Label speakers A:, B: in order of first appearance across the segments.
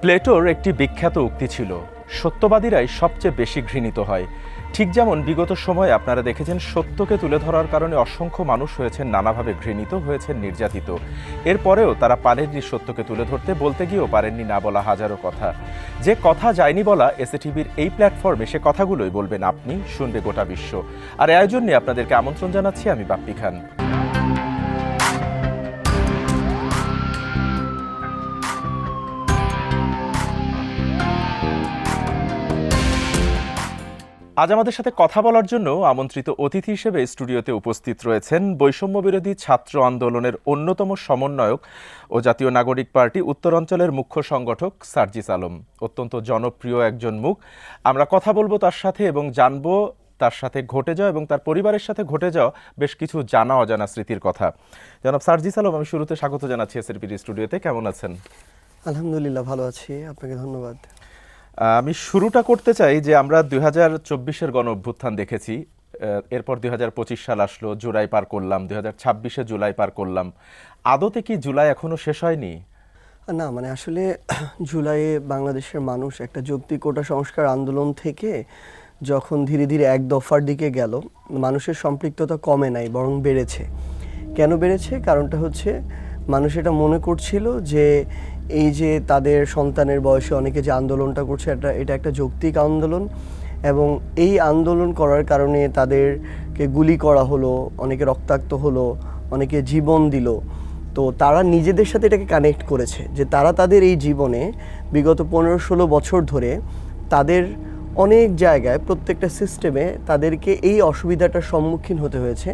A: প্লেটোর একটি বিখ্যাত উক্তি ছিল, সত্যবাদীরাই সবচেয়ে বেশি ঘৃণিত হয়। ঠিক যেমন বিগত সময়ে আপনারা দেখেছেন সত্যকে তুলে ধরার কারণে অসংখ্য মানুষ হয়েছেন নানাভাবে ঘৃণিত, হয়েছেন নির্যাতিত। এরপরেও তারা পারেননি সত্যকে তুলে ধরতে, বলতে গিয়েও পারেননি না বলা হাজারো কথা। যে কথা যায়নি বলা এসএটিভির এই প্ল্যাটফর্মে সে কথাগুলোই বলবেন আপনি, শুনবে গোটা বিশ্ব। আর এই আয়োজন নিয়ে আপনাদেরকে আমন্ত্রণ জানাচ্ছি আমি বাপ্পি খান। আজ আমাদের সাথে কথা বলার জন্য আমন্ত্রিত অতিথি হিসেবে স্টুডিওতে উপস্থিত রয়েছেন বৈষম্য বিরোধী ছাত্র আন্দোলনের অন্যতম সমন্বয়ক ও জাতীয় নাগরিক পার্টি উত্তরাঞ্চলের মুখ্য সংগঠক সার্জিস আলম। অত্যন্ত জনপ্রিয় একজন মুখ। আমরা কথা বলবো তার সাথে এবং জানবো তার সাথে ঘটে যাওয়া এবং তার পরিবারের সাথে ঘটে যাওয়া বেশ কিছু জানা অজানা স্মৃতির কথা। জনাব সার্জিস আলম, আমি শুরুতে স্বাগত জানাচ্ছি এসএটিভির স্টুডিওতে। কেমন আছেন?
B: আলহামদুলিল্লাহ, ভালো আছি। আপনাকে ধন্যবাদ।
A: আমি শুরুটা করতে চাই যে আমরা 2024-এর গণ অভ্যুত্থান দেখেছি, এরপর 2025 সাল আসলো, জুলাই পার করলাম, 2026-এ জুলাই পার করলাম। আদতে কি জুলাই এখনো শেষ হয়নি?
B: না, মানে আসলে জুলাইয়ে বাংলাদেশের মানুষ একটা যৌক্তিক কোটা সংস্কার আন্দোলন থেকে যখন ধীরে ধীরে এক দফার দিকে গেল, মানুষের সম্পৃক্ততা কমে নাই, বরং বেড়েছে। কেন বেড়েছে? কারণটা হচ্ছে মানুষ এটা মনে করছিল যে এই যে তাদের সন্তানের বয়সে অনেকে যে আন্দোলনটা করছে এটা একটা যৌক্তিক আন্দোলন, এবং এই আন্দোলন করার কারণে তাদেরকে গুলি করা হলো, অনেকে রক্তাক্ত হলো, অনেকে জীবন দিল। তো তারা নিজেদের সাথে এটাকে কানেক্ট করেছে যে তারা তাদের এই জীবনে বিগত 15-16 বছর ধরে তাদের অনেক জায়গায় প্রত্যেকটা সিস্টেমে তাদেরকে এই অসুবিধাটার সম্মুখীন হতে হয়েছে।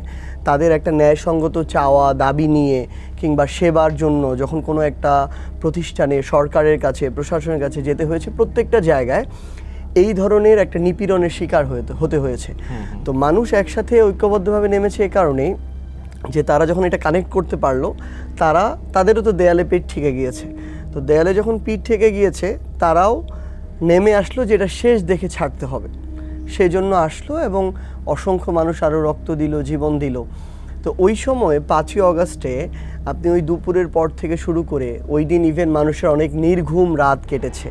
B: তাদের একটা ন্যায়সঙ্গত চাওয়া দাবি নিয়ে কিংবা সেবার জন্য যখন কোনো একটা প্রতিষ্ঠানে সরকারের কাছে, প্রশাসনের কাছে যেতে হয়েছে, প্রত্যেকটা জায়গায় এই ধরনের একটা নিপীড়নের শিকার হতে হয়েছে। তো মানুষ একসাথে ঐক্যবদ্ধভাবে নেমেছে এ কারণেই যে তারা যখন এটা কানেক্ট করতে পারলো, তাদেরও তো দেয়ালে পিঠ ঠেকে গিয়েছে। তো দেয়ালে যখন পিঠ ঠেকে গিয়েছে, তারাও নেমে আসলো যে এটা শেষ দেখে ছাড়তে হবে, সেই জন্য আসলো এবং অসংখ্য মানুষ আরও রক্ত দিল, জীবন দিল। তো ওই সময় 5ই অগাস্টে আপনি ওই দুপুরের পর থেকে শুরু করে ওই দিন ইভেন মানুষের অনেক নির্ঘুম রাত কেটেছে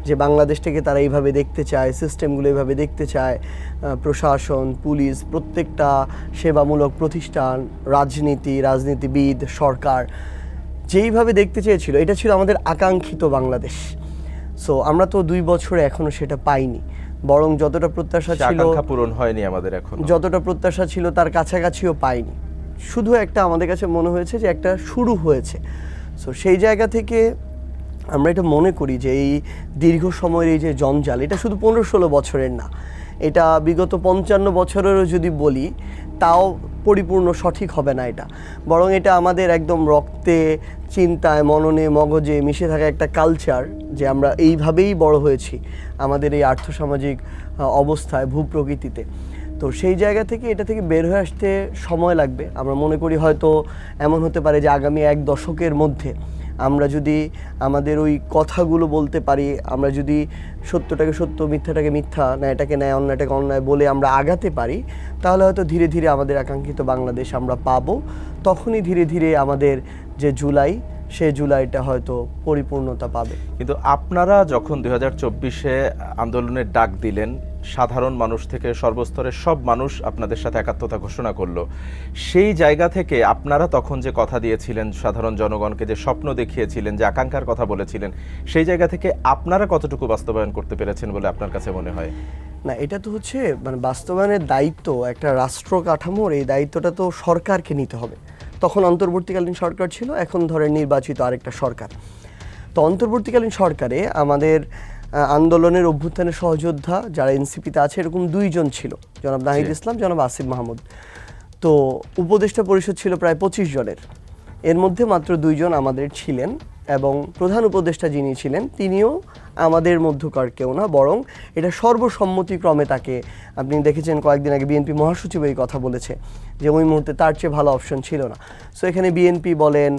B: যে বাংলাদেশটাকে তারা এইভাবে দেখতে চায়, সিস্টেমগুলো এইভাবে দেখতে চায়, প্রশাসন, পুলিশ, প্রত্যেকটা সেবামূলক প্রতিষ্ঠান, রাজনীতিবিদ, সরকার যেইভাবে দেখতে চেয়েছিল, এটা ছিল আমাদের আকাঙ্ক্ষিত বাংলাদেশ। সো আমরা তো 2 বছরে এখনো সেটা পাইনি, বরং যতটা প্রত্যাশা ছিল
A: পূরণ হয়নি আমাদের, এখন
B: যতটা প্রত্যাশা ছিল তার কাছাকাছিও পাইনি। শুধু একটা আমাদের কাছে মনে হয়েছে যে একটা শুরু হয়েছে। সো সেই জায়গা থেকে আমরা এটা মনে করি যে এই দীর্ঘ সময়ের এই যে জঞ্জাল, এটা শুধু 15-16 বছরের না, এটা বিগত 55 বছরেরও যদি বলি তাও পরিপূর্ণ সঠিক হবে না এটা, বরং এটা আমাদের একদম রক্তে, চিন্তায়, মননে, মগজে মিশে থাকা একটা কালচার, যে আমরা এইভাবেই বড় হয়েছি আমাদের এই আর্থসামাজিক অবস্থায়, ভূপ্রকৃতিতে। তো সেই জায়গা থেকে এটা থেকে বের হয়ে আসতে সময় লাগবে। আমরা মনে করি হয়তো এমন হতে পারে যে আগামী 1 দশকের মধ্যে আমরা যদি আমাদের ওই কথাগুলো বলতে পারি, আমরা যদি সত্যটাকে সত্য, মিথ্যাটাকে মিথ্যা, ন্যায়টাকে ন্যায়, অন্যায়টাকে অন্যায় বলে আমরা আগাতে পারি, তাহলে হয়তো ধীরে ধীরে আমাদের আকাঙ্ক্ষিত বাংলাদেশ আমরা পাবো। তখনই ধীরে ধীরে আমাদের যে জুলাই, সে জুলাইটা হয়তো পরিপূর্ণতা পাবে।
A: কিন্তু আপনারা যখন 2024-এ আন্দোলনের ডাক দিলেন, সাধারণ মানুষ থেকে সর্বস্তরের সব মানুষ আপনাদের সাথে একাত্মতা ঘোষণা করলো, সেই জায়গা থেকে আপনারা তখন যে কথা দিয়েছিলেন সাধারণ জনগণকে, যে স্বপ্ন দেখিয়েছিলেন, যে আকাঙ্ক্ষার কথা বলেছিলেন, সেই জায়গা থেকে আপনারা কতটুকু বাস্তবায়ন করতে পেরেছেন বলে আপনার কাছে মনে হয়?
B: না, এটা তো হচ্ছে মানে বাস্তবায়নের দায়িত্ব একটা রাষ্ট্র কাঠামোর, এই দায়িত্বটা তো সরকারকে নিতে হবে। তখন অন্তর্বর্তীকালীন সরকার ছিল, এখন ধরে নির্বাচিত আরেকটা সরকার। তো অন্তর্বর্তীকালীন সরকারে আমাদের আন্দোলনের অভ্যুত্থানের সহযোদ্ধা যারা এনসিপিতে আছে, এরকম 2 জন ছিল, জনাব নাহিদ ইসলাম, জনাব আসিফ মাহমুদ। তো উপদেষ্টা পরিষদ ছিল প্রায় 25 জনের, এর মধ্যে মাত্র 2 জন আমাদের ছিলেন, এবং প্রধান উপদেষ্টা যিনি ছিলেন তিনিও আমাদের মধ্যকার কেউ না, বরং এটা সর্বসম্মতিক্রমে তাকে, আপনি দেখেছেন কয়েকদিন আগে বিএনপি মহাসচিব এই কথা বলেছে যে ওই মুহূর্তে তার চেয়ে ভালো অপশন ছিল না। সো এখানে বিএনপি বলেন,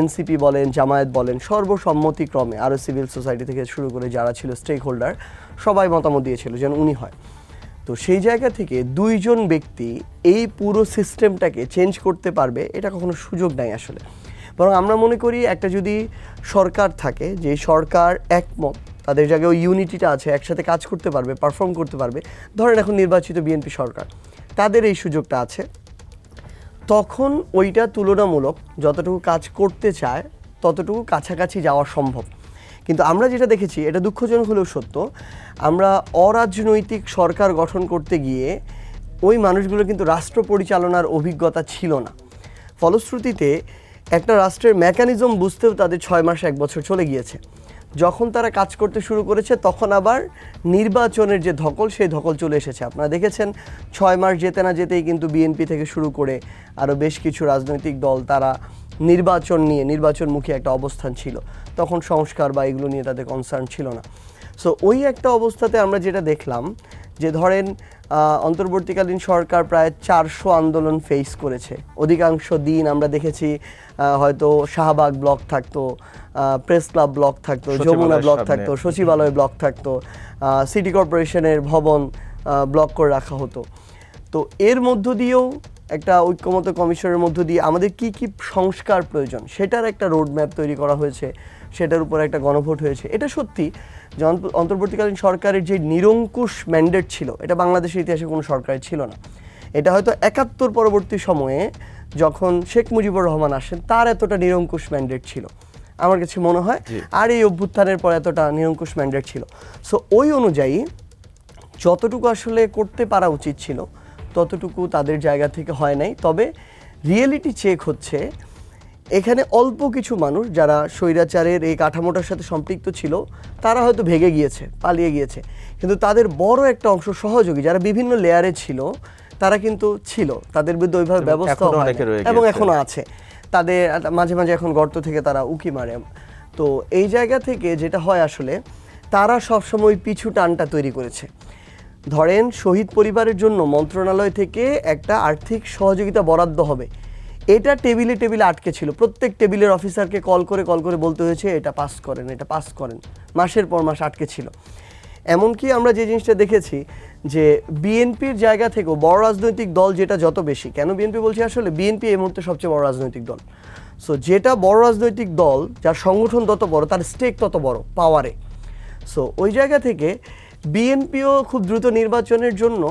B: এনসিপি বলেন, জামায়াত বলেন, সর্বসম্মতিক্রমে আরও সিভিল সোসাইটি থেকে শুরু করে যারা ছিল স্টেক হোল্ডার, সবাই মতামত দিয়েছিল যেন উনি হয়। তো সেই জায়গা থেকে 2 জন ব্যক্তি এই পুরো সিস্টেমটাকে চেঞ্জ করতে পারবে, এটা কখনো সুযোগ নাই আসলে। বরং আমরা মনে করি একটা যদি সরকার থাকে, যে সরকার একমত, তাদের জায়গায় ওই ইউনিটিটা আছে, একসাথে কাজ করতে পারবে, পারফর্ম করতে পারবে, ধরেন এখন নির্বাচিত বিএনপি সরকার, তাদের এই সুযোগটা আছে, তখন ওইটা তুলনামূলক যতটুকু কাজ করতে চায় ততটুকু কাছাকাছি যাওয়া সম্ভব। কিন্তু আমরা যেটা দেখেছি, এটা দুঃখজনক হলেও সত্য, আমরা অরাজনৈতিক সরকার গঠন করতে গিয়ে ওই মানুষগুলো কিন্তু রাষ্ট্র পরিচালনার অভিজ্ঞতা ছিল না। ফলশ্রুতিতে একটা রাষ্ট্রের মেকানিজম বুঝতেও তাদের 6 মাস 1 বছর চলে গিয়েছে। যখন তারা কাজ করতে শুরু করেছে তখন আবার নির্বাচনের যে ধকল, সেই ধকল চলে এসেছে। আপনারা দেখেছেন 6 মাস যেতে না যেতেই কিন্তু বিএনপি থেকে শুরু করে আরও বেশ কিছু রাজনৈতিক দল তারা নির্বাচনমুখী একটা অবস্থান ছিল। তখন সংস্কার বা এগুলো নিয়ে তাদের কনসার্ন ছিল না। সো ওই একটা অবস্থাতে আমরা যেটা দেখলাম যে ধরেন অন্তর্বর্তীকালীন সরকার প্রায় 400 আন্দোলন ফেস করেছে। অধিকাংশ দিন আমরা দেখেছি হয়তো শাহবাগ ব্লক থাকতো, প্রেস ক্লাব ব্লক থাকতো, যমুনা ব্লক থাকতো, সচিবালয় ব্লক থাকতো, সিটি কর্পোরেশনের ভবন ব্লক করে রাখা হতো। তো এর মধ্য দিয়েও একটা ঐক্যমত কমিশনের মধ্য দিয়ে আমাদের কি কি সংস্কার প্রয়োজন সেটার একটা রোড ম্যাপ তৈরি করা হয়েছে, সেটার উপর একটা গণভোট হয়েছে। এটা সত্যি যে অন্তর্বর্তীকালীন সরকারের যে নিরঙ্কুশ ম্যান্ডেট ছিল, এটা বাংলাদেশের ইতিহাসে কোনো সরকারের ছিল না। এটা হয়তো 71 পরবর্তী সময়ে যখন শেখ মুজিবুর রহমান আসেন তার এতটা নিরঙ্কুশ ম্যান্ডেট ছিল আমার কাছে মনে হয়, আর এই অভ্যুত্থানের পর এতটা নিরঙ্কুশ ম্যান্ডেট ছিল। সো ওই অনুযায়ী যতটুকু আসলে করতে পারা উচিত ছিল ততটুকু তাদের জায়গা থেকে হয় নাই। তবে রিয়েলিটি চেক হচ্ছে এখানে অল্প কিছু মানুষ যারা স্বৈরাচারের এই কাঠামোটার সাথে সম্পৃক্ত ছিল তারা হয়তো ভেগে গিয়েছে, পালিয়ে গিয়েছে, কিন্তু তাদের বড় একটা অংশ সহযোগী যারা বিভিন্ন লেয়ারে ছিল তারা কিন্তু ছিল, তাদের বিরুদ্ধে ওইভাবে ব্যবস্থা হয় এবং এখনো আছে। তাদের মাঝে মাঝে এখন গর্ত থেকে তারা উকি মারে। তো এই জায়গা থেকে যেটা হয় আসলে তারা সবসময় পিছু টানটা তৈরি করেছে। ধরেন শহীদ পরিবারের জন্য মন্ত্রণালয় থেকে একটা আর্থিক সহযোগিতা বরাদ্দ হবে, এটা টেবিলে টেবিলে আটকে ছিল। প্রত্যেক টেবিলের অফিসারকে কল করে বলতে হয়েছে এটা পাস করেন, এটা পাস করেন, মাসের পর মাস আটকে ছিল। এমনকি আমরা যে জিনিসটা দেখেছি যে বিএনপির জায়গা থেকেও বড় রাজনৈতিক দল যেটা যত বেশি, কেন বিএনপি বলছি, আসলে বিএনপি এই মুহূর্তে সবচেয়ে বড় রাজনৈতিক দল। সো যেটা বড় রাজনৈতিক দল, যার সংগঠন তত বড়, তার স্টেক তত বড় পাওয়ারে। সো ওই জায়গা থেকে বিএনপিও খুব দ্রুত নির্বাচনের জন্য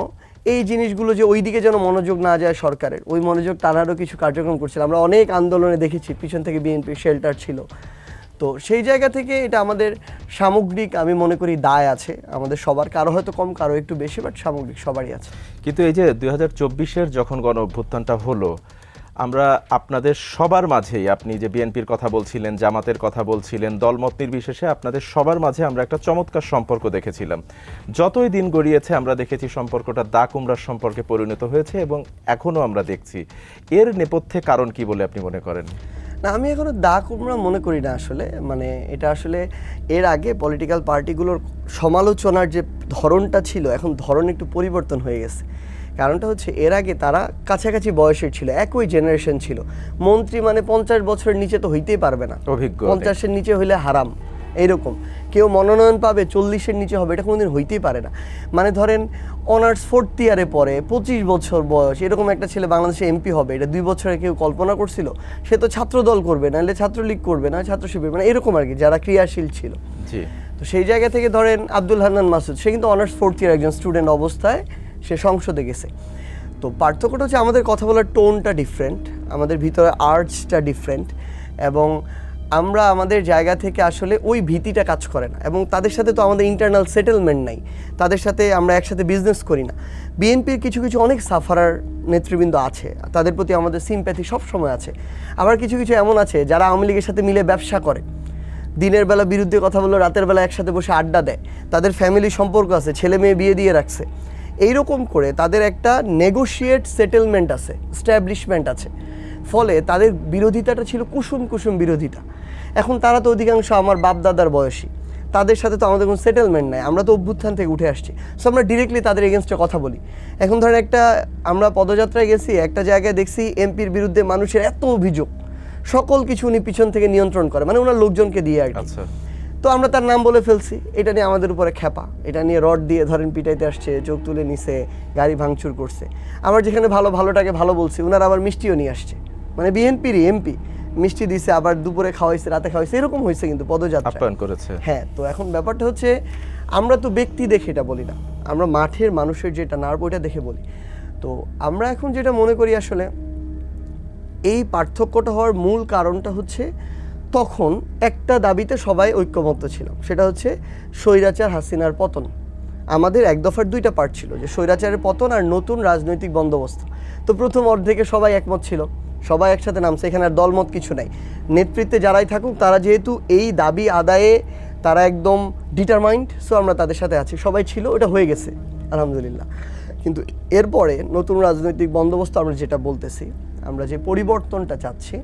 B: এই জিনিসগুলো যে ওই দিকে যেন মনোযোগ না যায় সরকারের, ওই মনোযোগ টানারও কিছু কার্যক্রম করছিল। আমরা অনেক আন্দোলনে দেখেছি পিছন থেকে বিএনপির শেল্টার ছিল। তো সেই জায়গা থেকে এটা আমাদের সামগ্রিক আমি মনে করি দায় আছে আমাদের সবার, কারো হয়তো কম কারো একটু বেশি, বাট সামগ্রিক সবারই আছে।
A: কিন্তু এই যে 2024-এর যখন গণ অভ্যুত্থানটা হলো, আমরা আপনাদের সবার মাঝেই, আপনি যে বিএনপির কথা বলছিলেন, জামাতের কথা বলছিলেন, দলমত নির্বিশেষে আপনাদের সবার মাঝে আমরা একটা চমৎকার সম্পর্ক দেখেছিলাম। যতই দিন গড়িয়েছে আমরা দেখেছি সম্পর্কটা দা কুমড়ার সম্পর্কে পরিণত হয়েছে এবং এখনও আমরা দেখছি। এর নেপথ্যে কারণ কি বলে আপনি মনে করেন?
B: না, আমি এখনো দা কুমড়া মনে করি না আসলে। মানে এটা আসলে এর আগে পলিটিক্যাল পার্টিগুলোর সমালোচনার যে ধরনটা ছিল, এখন ধরন একটু পরিবর্তন হয়ে গেছে। কারণটা হচ্ছে এর আগে তারা কাছাকাছি বয়সের ছিল, একই জেনারেশন ছিল। মন্ত্রী মানে 50 বছরের নিচে তো হইতেই পারবে না,
A: অভিজ্ঞ
B: 50-এর নিচে হইলে হারাম, এইরকম। কেউ মনোনয়ন পাবে 40-এর নিচে হবে, এটা কোনোদিন হইতেই পারে না। মানে ধরেন অনার্স 4th ইয়ারে পরে 25 বছর বয়স এরকম একটা ছেলে বাংলাদেশে এমপি হবে, এটা 2 বছরে কেউ কল্পনা করছিল? সে তো ছাত্রদল করবে, নাহলে ছাত্রলীগ করবে, না ছাত্র শিবির, মানে এরকম আর কি, যারা ক্রিয়াশীল ছিল। তো সেই জায়গা থেকে ধরেন আব্দুল হান্নান মাসুদ, সে কিন্তু অনার্স 4th ইয়ার একজন স্টুডেন্ট অবস্থায় সে সংসদে গেছে। তো পার্থক্যটা হচ্ছে আমাদের কথা বলার টোনটা ডিফারেন্ট, আমাদের ভিতরে আর্টসটা ডিফারেন্ট, এবং আমরা আমাদের জায়গা থেকে আসলে ওই ভীতিটা কাজ করে না। এবং তাদের সাথে তো আমাদের ইন্টারনাল সেটেলমেন্ট নাই, তাদের সাথে আমরা একসাথে বিজনেস করি না। বিএনপির কিছু কিছু অনেক সাফারার নেতৃবৃন্দ আছে, তাদের প্রতি আমাদের সিম্প্যাথি সবসময় আছে। আবার কিছু কিছু এমন আছে যারা আওয়ামী লীগের সাথে মিলে ব্যবসা করে, দিনের বেলা বিরুদ্ধে কথা বললো, রাতের বেলা একসাথে বসে আড্ডা দেয়, তাদের ফ্যামিলি সম্পর্ক আছে, ছেলে মেয়ে বিয়ে দিয়ে রাখছে। এইরকম করে তাদের একটা নেগোশিয়েট সেটেলমেন্ট আছে, স্ট্যাবলিশমেন্ট আছে। ফলে তাদের বিরোধিতাটা ছিল কুসুম কুসুম বিরোধিতা। এখন তারা তো অধিকাংশ আমার বাপ দাদার বয়সী, তাদের সাথে তো আমাদের কোনো সেটেলমেন্ট নাই, আমরা তো অভ্যুত্থান থেকে উঠে আসছি। সো আমরা ডিরেক্টলি তাদের এগেনস্টে কথা বলি। এখন ধরেন আমরা পদযাত্রায় গেছি, একটা জায়গায় দেখছি এমপির বিরুদ্ধে মানুষের এত অভিযোগ, সকল কিছু উনি পিছন থেকে নিয়ন্ত্রণ করে, মানে ওনার লোকজনকে দিয়ে আর কি। তো আমরা তার নাম বলে ফেলছি, এটা নিয়ে আমাদের উপরে খ্যাপা, এটা নিয়ে রড দিয়ে ধরেন পিটাইতে আসছে, চোখ তুলে নিছে, গাড়ি ভাঙচুর করছে। আবার যেখানে ভালোটাকে ভালো বলছি, ওনারা আবার মিষ্টিও নিয়ে আসছে, মানে বিএনপিরই এমপি মিষ্টি দিছে, আবার দুপুরে খাওয়াইছে, রাতে খাওয়াইছে, এরকম হয়েছে কিন্তু পদযাত্রা
A: আপ্যায়ন করেছে।
B: হ্যাঁ, তো এখন ব্যাপারটা হচ্ছে আমরা তো ব্যক্তি দেখে এটা বলি না, আমরা মাঠের মানুষের যেটা নার্ভ ওইটা দেখে বলি। তো আমরা এখন যেটা মনে করি আসলে এই পার্থক্যটা হওয়ার মূল কারণটা হচ্ছে তখন একটা দাবিতে সবাই ঐক্যমত্য ছিল, সেটা হচ্ছে স্বৈরাচার হাসিনার পতন। আমাদের এক দফার দুইটা পার্ট ছিল, যে স্বৈরাচারের পতন আর নতুন রাজনৈতিক বন্দোবস্ত। তো প্রথম অর্ধেকে সবাই একমত ছিল, সবাই একসাথে নামছে, এখানে আর দলমত কিছু নাই। নেতৃত্বে যারাই থাকুক তারা যেহেতু এই দাবি আদায়ে তারা একদম ডিটারমাইন্ড, সো আমরা তাদের সাথে আছি, সবাই ছিল, ওটা হয়ে গেছে আলহামদুলিল্লাহ। কিন্তু এরপরে নতুন রাজনৈতিক বন্দোবস্ত আমরা যেটা বলতেছি, আমরা যে পরিবর্তনটা চাচ্ছি,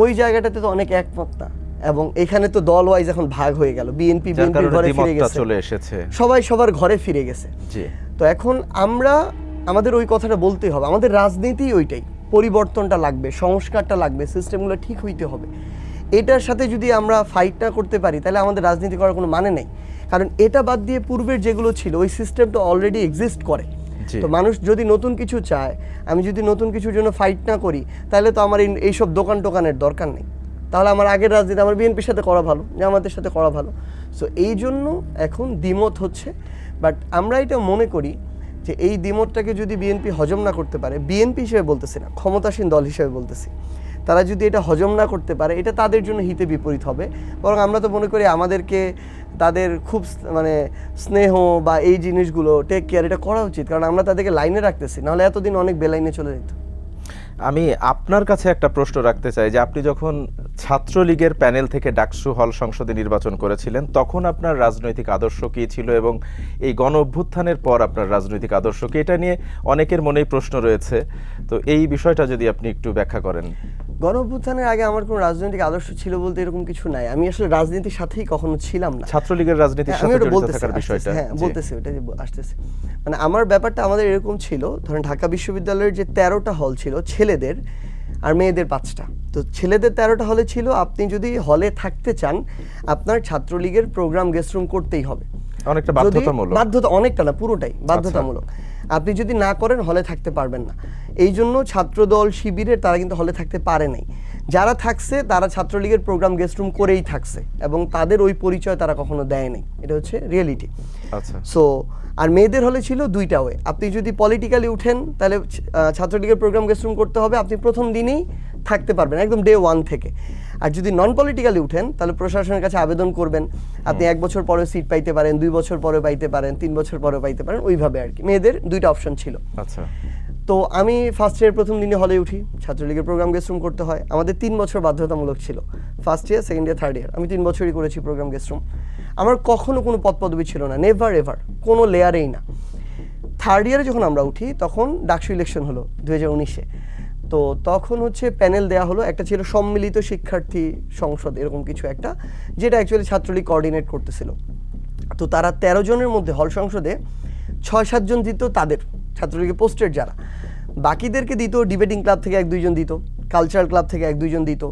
B: ওই জায়গাটাতে তো অনেক একমত না, এবং এখানে তো দল ওয়াইজ এখন ভাগ হয়ে গেল, বিএনপি বিএনপির ঘরে ফিরে গেছে,
A: চলে এসেছে,
B: সবাই সবার ঘরে ফিরে গেছে। তো এখন আমাদের ওই কথাটা বলতেই হবে, আমাদের রাজনীতি ওইটাই, পরিবর্তনটা লাগবে, সংস্কারটা লাগবে, সিস্টেমগুলো ঠিক হইতে হবে। এটার সাথে যদি আমরা ফাইট না করতে পারি তাহলে আমাদের রাজনীতি করার কোনো মানে নেই, কারণ এটা বাদ দিয়ে পূর্বের যেগুলো ছিল ওই সিস্টেমটা অলরেডি এক্সিস্ট করে। তো মানুষ যদি নতুন কিছু চায়, আমি যদি নতুন কিছুর জন্য ফাইট না করি, তাহলে তো আমার এইসব দোকানের দরকার নেই। তাহলে আমার আগের রাজনীতি আমার বিএনপির সাথে করা ভালো, জামাতের সাথে করা ভালো। সো এই জন্য এখন দ্বিমত হচ্ছে, বাট আমরা এটা মনে করি যে এই দ্বিমতটাকে যদি বিএনপি হজম না করতে পারে, বিএনপি হিসেবে বলতেছি না, ক্ষমতাসীন দল হিসেবে বলতেছি, তারা যদি এটা হজম না করতে পারে, এটা তাদের জন্য হিতে বিপরীত হবে। বরং আমরা তো মনে করি আমাদেরকে তাদের খুব স্নেহ বা এই জিনিসগুলো টেক কেয়ার এটা করা উচিত, কারণ আমরা তাদেরকে লাইনে রাখতেছি, নাহলে এতদিন অনেক বেলাইনে চলে যেত।
A: আমি আপনার কাছে একটা প্রশ্ন রাখতে চাই যে আপনি যখন ছাত্রলীগের প্যানেল থেকে ডাকসু হল সংসদে নির্বাচন করেছিলেন, তখন আপনার রাজনৈতিক আদর্শ কী ছিল এবং এই গণ অভ্যুত্থানের পর আপনার রাজনৈতিক আদর্শ কি, এটা নিয়ে অনেকের মনেই প্রশ্ন রয়েছে। তো এই বিষয়টা যদি আপনি একটু ব্যাখ্যা করেন।
B: গণ অভ্যুত্থানের আগে আমার কোনো রাজনৈতিক আদর্শ ছিল বলতে এরকম কিছু নাই, আমি আসলে রাজনীতির সাথেই কখনো ছিলাম না।
A: ছাত্রলীগের রাজনীতির সাথে জড়িত থাকার বিষয়টা,
B: হ্যাঁ বলতেছি, ওটা আসতেছে। মানে আমার ব্যাপারটা আমাদের এরকম ছিল, ধরেন ঢাকা বিশ্ববিদ্যালয়ের যে 13টা হল ছিল ছেলেদের আর মেয়েদের 5টা, তো ছেলেদের 13টা হলে ছিল, আপনি যদি হলে থাকতে চান আপনার ছাত্রলীগের প্রোগ্রাম গেস্ট রুম করতেই হবে,
A: অনেকটা বাধ্যতামূলক।
B: বাধ্যতা অনেকটা না, পুরোটাই বাধ্যতামূলক। আপনি যদি না করেন হলে থাকতে পারবেন না। এই জন্য ছাত্রদল শিবিরের তারা কিন্তু হলে থাকতে পারে নাই, যারা থাকছে তারা ছাত্রলীগের প্রোগ্রাম গেস্ট রুম করেই থাকছে, এবং তাদের ওই পরিচয় তারা কখনো দেয় নাই, এটা হচ্ছে রিয়েলিটি।
A: আচ্ছা।
B: সো আর মেয়েদের হলে ছিল দুইটা ওয়ে, আপনি যদি পলিটিক্যালি উঠেন তাহলে ছাত্রলীগের প্রোগ্রাম গেস্ট রুম করতে হবে, আপনি প্রথম দিনেই থাকতে পারবেন একদম ডে 1 থেকে। আর যদি নন পলিটিক্যালি উঠেন তাহলে প্রশাসনের কাছে আবেদন করবেন, আপনি 1 বছর পরে সিট পাইতে পারেন, 2 বছর পরে পাইতে পারেন, 3 বছর পরে পাইতে পারেন, ওইভাবে আর কি। মেয়েদের দুইটা অপশন ছিল।
A: আচ্ছা।
B: তো আমি ফার্স্ট ইয়ার প্রথম দিনে হলে উঠি, ছাত্রলীগের প্রোগ্রাম গেস্ট রুম করতে হয়, আমাদের 3 বছর বাধ্যতামূলক ছিল, first year, second year, third year, আমি 3 বছরই করেছি প্রোগ্রাম গেস্ট রুম। আমার কখনো কোনো পদ পদবি ছিল না, নেভার এভার, কোনো লেয়ারেই না। থার্ড ইয়ারে যখন আমরা উঠি তখন ডাকসু ইলেকশন হলো 2019-এ, তো তখন হচ্ছে প্যানেল দেয়া হলো, একটা ছিল সম্মিলিত শিক্ষার্থী সংসদ এরকম কিছু একটা, যেটা অ্যাকচুয়ালি ছাত্রলীগ কোঅর্ডিনেট করতেছিল। তো তারা 13 জনের মধ্যে হল সংসদে 6-7 জন দিত তাদের ছাত্রলীগের পোস্টেড যারা, বাকিদেরকে দিত ডিবেটিং ক্লাব থেকে 1-2 জন দিত, কালচারাল ক্লাব থেকে 1-2 জন দিত,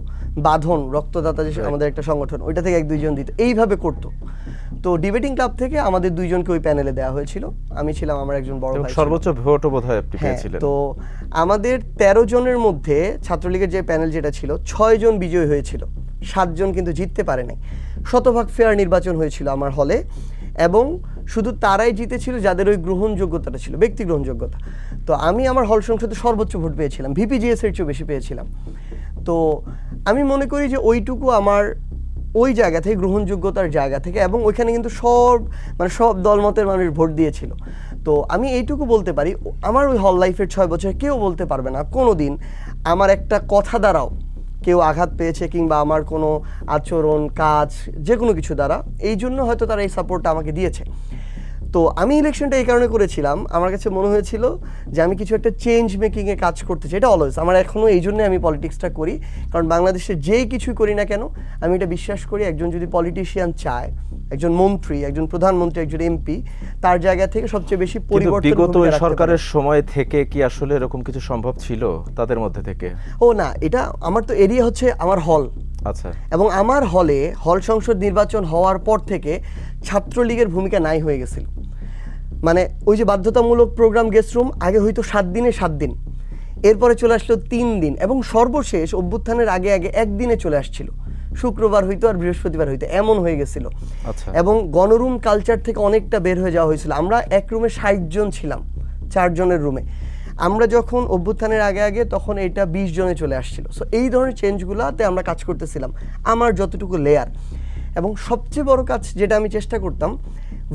B: বাঁধন রক্তদাতা যে আমাদের একটা সংগঠন ওইটা থেকে 1-2 জন দিত, এইভাবে করতো। তো ডিবেটিং ক্লাব থেকে আমাদের 2 জনকে ওই প্যানেলে দেওয়া হয়েছিল, আমি ছিলাম, আমার একজন বড় ভাই,
A: সর্বোচ্চ ভোটও বোধহয় আপনি পেয়েছিলেন।
B: তো আমাদের 13 জনের মধ্যে ছাত্রলীগের যে প্যানেল যেটা ছিল 6 জন বিজয়ী হয়েছিল, 7 জন কিন্তু জিততে পারে নাই। শতভাগ ফেয়ার নির্বাচন হয়েছিল আমার হলে, এবং শুধু তারাই জিতেছিল যাদের ওই গ্রহণযোগ্যতাটা ছিল, ব্যক্তি গ্রহণযোগ্যতা। তো আমি আমার হল সংসদে সর্বোচ্চ ভোট পেয়েছিলাম, ভিপিজিএস এর চেয়ে বেশি পেয়েছিলাম। তো আমি মনে করি যে ওইটুকু আমার ওই জায়গা থেকে, গ্রহণযোগ্যতার জায়গা থেকে, এবং ওইখানে কিন্তু সব দলমতের মানুষ ভোট দিয়েছিল। তো আমি এইটুকু বলতে পারি, আমার ওই হল লাইফের 6 বছরে কেউ বলতে পারবে না কোনো দিন আমার একটা কথা দ্বারাও কেউ আঘাত পেয়েছে, কিংবা আমার কোনো আচরণ, কাজ, যে কোনো কিছু দ্বারা, এই জন্য হয়তো তারা এই সাপোর্টটা আমাকে দিয়েছে। তো আমি ইলেকশনটা এই কারণে করেছিলাম, আমার কাছে মনে হয়েছিল যে আমি কিছু একটা চেঞ্জ মেকিংয়ে কাজ করতে চাই, এটা অলওয়েজ আমার, এখনও এই জন্যই আমি পলিটিক্সটা করি, কারণ বাংলাদেশে যেই কিছুই করি না কেন আমি এটা বিশ্বাস করি, একজন যদি পলিটিশিয়ান চায়, একজন মন্ত্রী, একজন প্রধানমন্ত্রী, একজন এমপি, তার জায়গা থেকে সবচেয়ে বেশি পরিবর্তন।
A: বিগত সরকারের সময় থেকে কি আসলে এরকম কিছু সম্ভব ছিল তাদের মধ্যে থেকে?
B: ও না, এটা আমার তো এরিয়া হচ্ছে আমার হল।
A: আচ্ছা।
B: এবং আমার হলে হল সংসদ নির্বাচন হওয়ার পর থেকে ছাত্রলীগের ভূমিকা নাই হয়ে গেছিল। মানে ওই যে বাধ্যতামূলক প্রোগ্রাম গেস্ট রুম আগে হয়তো 7 দিনে 7 দিন, এরপরে চলে আসলো 3 দিন, এবং সর্বশেষ অভ্যুত্থানের আগে আগে একদিনে চলে আসছিল, শুক্রবার হইতো আর বৃহস্পতিবার হইতো, এমন হয়ে গেছিল।
A: আচ্ছা।
B: এবং গণরুম কালচার থেকে অনেকটা বের হয়ে যাওয়া হয়েছিল। আমরা এক রুমে 60 জন ছিলাম, 4 জনের রুমে। আমরা যখন অভ্যুত্থানের আগে আগে তখন এটা 20 জনে চলে আসছিল। সো এই ধরনের চেঞ্জগুলোতে আমরা কাজ করতেছিলাম আমার যতটুকু লেয়ার। এবং সবচেয়ে বড় কাজ যেটা আমি চেষ্টা করতাম,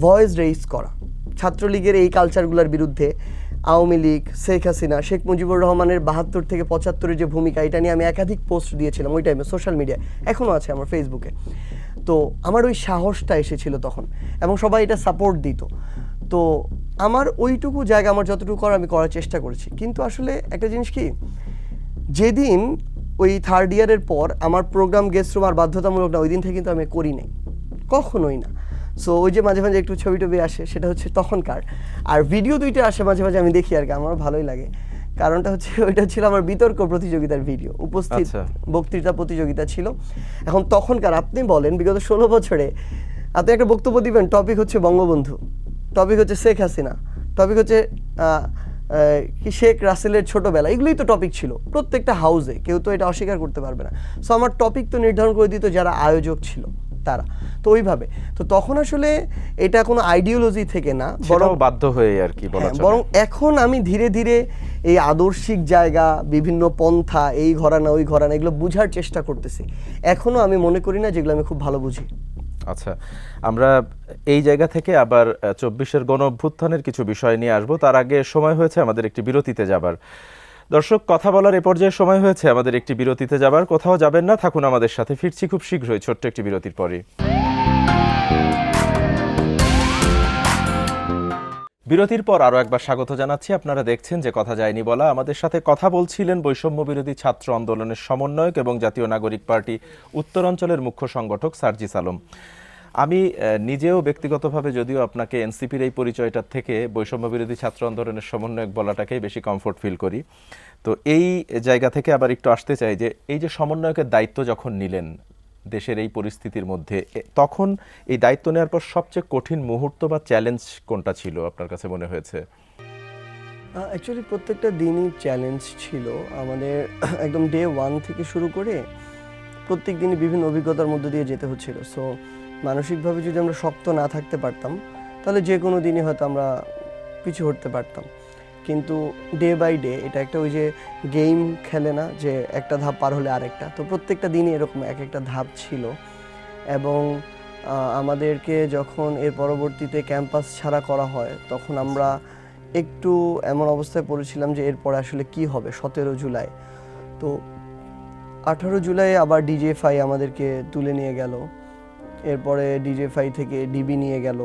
B: ভয়েস রেইজ করা ছাত্রলীগের এই কালচারগুলোর বিরুদ্ধে। আওয়ামী লীগ, শেখ হাসিনা, শেখ মুজিবুর রহমানের 72 থেকে 75-এর যে ভূমিকা, এটা নিয়ে আমি একাধিক পোস্ট দিয়েছিলাম ওই টাইমে সোশ্যাল মিডিয়ায়, এখনও আছে আমার ফেসবুকে। তো আমার ওই সাহসটা এসেছিল তখন, এবং সবাই এটা সাপোর্ট দিত। তো আমার ওইটুকু জায়গা, আমার যতটুকু করার আমি করার চেষ্টা করেছি। কিন্তু আসলে একটা জিনিস কি, যেদিন ওই 3rd ইয়ারের পর আমার প্রোগ্রাম গেস্ট রুম আর বাধ্যতামূলক না, ওই দিন থেকে কিন্তু আমি করি নাই, কখনোই না। সো ওই যে মাঝে মাঝে একটু ছবি টবি আসে, সেটা হচ্ছে তখনকার। আর ভিডিও 2টা আসে মাঝে মাঝে, আমি দেখি আর কি, আমার ভালোই লাগে। কারণটা হচ্ছে ওইটা ছিল আমার বিতর্ক প্রতিযোগিতার ভিডিও, উপস্থিত বক্তৃতা প্রতিযোগিতা ছিল। এখন তখনকার আপনি বলেন বিগত 16 বছরে আপনি একটা বক্তব্য দিবেন, টপিক হচ্ছে বঙ্গবন্ধু, টপিক হচ্ছে শেখ হাসিনা, টপিক হচ্ছে কি শেখ রাসেলের ছোটবেলা, এগুলোই তো টপিক ছিল প্রত্যেকটা হাউসে, কেউ তো এটা অস্বীকার করতে পারবে না। সো আমার টপিক তো নির্ধারণ করে দিত যারা আয়োজক ছিল তারা, তো ওইভাবে। তো তখন আসলে এটা কোনো আইডিওলজি থেকে না,
A: বরং বাধ্য হয়ে আর কি বলা চলে।
B: বরং এখন আমি ধীরে ধীরে এই আদর্শিক জায়গা, বিভিন্ন পন্থা, এই ঘরানা ওই ঘরানা, এগুলো বুঝার চেষ্টা করতেছি। এখনো আমি মনে করি না যেগুলো আমি খুব ভালো বুঝি।
A: আচ্ছা, আমরা এই জায়গা থেকে আবার 24-এর গণ অভ্যুত্থানের কিছু বিষয় নিয়ে আসবো। তার আগে সময় হয়েছে আমাদের একটি বিরতিতে যাবার। দর্শক, কথা বলার এ পর্যায়ে সময় হয়েছে আমাদের একটি বিরতিতে যাবার। কোথাও যাবেন না, থাকুন আমাদের সাথে। ফিরছি খুব শীঘ্রই ছোট্ট একটি বিরতির পরে। বিরতির পর আরও একবার স্বাগত জানাচ্ছি। আপনারা দেখছেন যে কথা যায়নি বলা। আমাদের সাথে কথা বলছিলেন বৈষম্য বিরোধী ছাত্র আন্দোলনের সমন্বয়ক এবং জাতীয় নাগরিক পার্টি উত্তরাঞ্চলের মুখ্য সংগঠক সার্জিস আলম। আমি নিজেও ব্যক্তিগতভাবে, যদিও আপনাকে এনসিপির এই পরিচয়টার থেকে বৈষম্য বিরোধী ছাত্র আন্দোলনের সমন্বয়ক বলাটাকেই বেশি কমফোর্ট ফিল করি। তো এই জায়গা থেকে আবার একটু আসতে চাই যে এই যে সমন্বয়কের দায়িত্ব যখন নিলেন দেশের এই পরিস্থিতির মধ্যে, তখন এই দায়িত্ব নেওয়ার পর সবচেয়ে কঠিন মুহূর্ত বা চ্যালেঞ্জ কোনটা ছিল আপনার কাছে মনে হয়েছে?
B: অ্যাকচুয়ালি প্রত্যেকটা দিনই চ্যালেঞ্জ ছিল আমাদের। একদম ডে 1 থেকে শুরু করে প্রত্যেক দিনই বিভিন্ন অভিজ্ঞতার মধ্যে দিয়ে যেতে হচ্ছিল। সো মানসিকভাবে যদি আমরা শক্ত না থাকতে পারতাম, তাহলে যে কোনো দিনই হয়তো আমরা পিছু হটতে পারতাম। কিন্তু ডে বাই ডে এটা একটা, ওই যে গেম খেলে না যে একটা ধাপ পার হলে আরেকটা, তো প্রত্যেকটা দিনই এরকম এক একটা ধাপ ছিল। এবং আমাদেরকে যখন এর পরবর্তীতে ক্যাম্পাস ছাড়া করা হয়, তখন আমরা একটু এমন অবস্থায় পড়েছিলাম যে এরপরে আসলে কি হবে। 17 জুলাই, তো 18 জুলাই আবার ডিজিএফআই আমাদেরকে তুলে নিয়ে গেল। এরপরে ডিজিএফআই থেকে ডিবি নিয়ে গেল।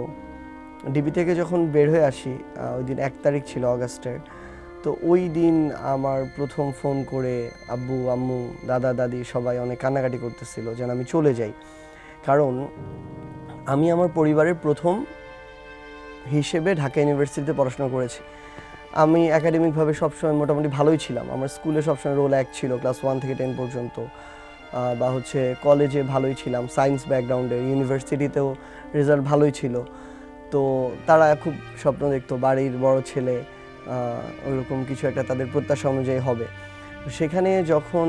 B: ডিবি থেকে যখন বের হয়ে আসি, ওই দিন 1 তারিখ ছিল অগাস্টের, তো ওই দিন আমার প্রথম ফোন করে আব্বু আম্মু দাদা দাদি সবাই অনেক কান্নাকাটি করতেছিল যেন আমি চলে যাই। কারণ আমি আমার পরিবারের প্রথম হিসেবে ঢাকা ইউনিভার্সিটিতে পড়াশোনা করেছি। আমি একাডেমিকভাবে সবসময় মোটামুটি ভালোই ছিলাম। আমার স্কুলে সবসময় রোল 1 ছিল, ক্লাস 1 থেকে 10 পর্যন্ত, বা হচ্ছে কলেজে ভালোই ছিলাম, সায়েন্স ব্যাকগ্রাউন্ডের। ইউনিভার্সিটিতেও রেজাল্ট ভালোই ছিল। তো তারা খুব স্বপ্ন দেখতো বাড়ির বড় ছেলে, ওইরকম কিছু একটা তাদের প্রত্যাশা অনুযায়ী হবে। সেখানে যখন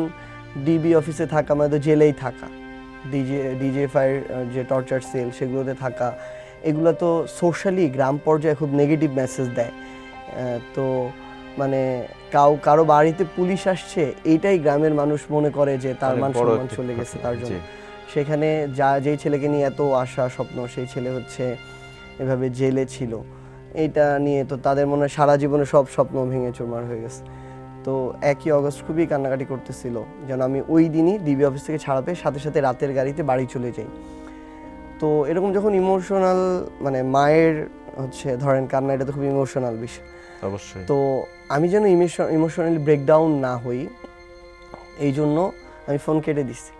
B: ডিবি অফিসে থাকা মানে তো জেলেই থাকা, ডিজিএফআইয়ের যে টর্চার সেল সেগুলোতে থাকা, এগুলো তো সোশ্যালি গ্রাম পর্যায়ে খুব নেগেটিভ মেসেজ দেয়। তো মানে কারো বাড়িতে পুলিশ আসছে, এইটাই গ্রামের মানুষ মনে করে যে তার মান সম্মান চলে গেছে তার জন্য। সেখানে যেই ছেলেকে নিয়ে এত আশা স্বপ্ন, সেই ছেলে হচ্ছে এভাবে জেলে ছিল। এইটা নিয়ে তো তাদের মনে সারা জীবনে সব স্বপ্ন ভেঙে চুরমার হয়ে গেছে। তো 1 অগস্ট খুবই কান্নাকাটি করতেছিল যেন আমি ওই দিনই ডিবি অফিস থেকে ছাড়া পেয়ে সাথে সাথে রাতের গাড়িতে বাড়ি চলে যাই। তো এরকম যখন ইমোশনাল, মানে মায়ের হচ্ছে ধরেন কান্না, এটা তো খুব ইমোশনাল বিষয়
A: অবশ্যই।
B: তো আমি যেন ইমোশনালি ব্রেকডাউন না হই, এই জন্য আমি ফোন কেটে দিচ্ছি।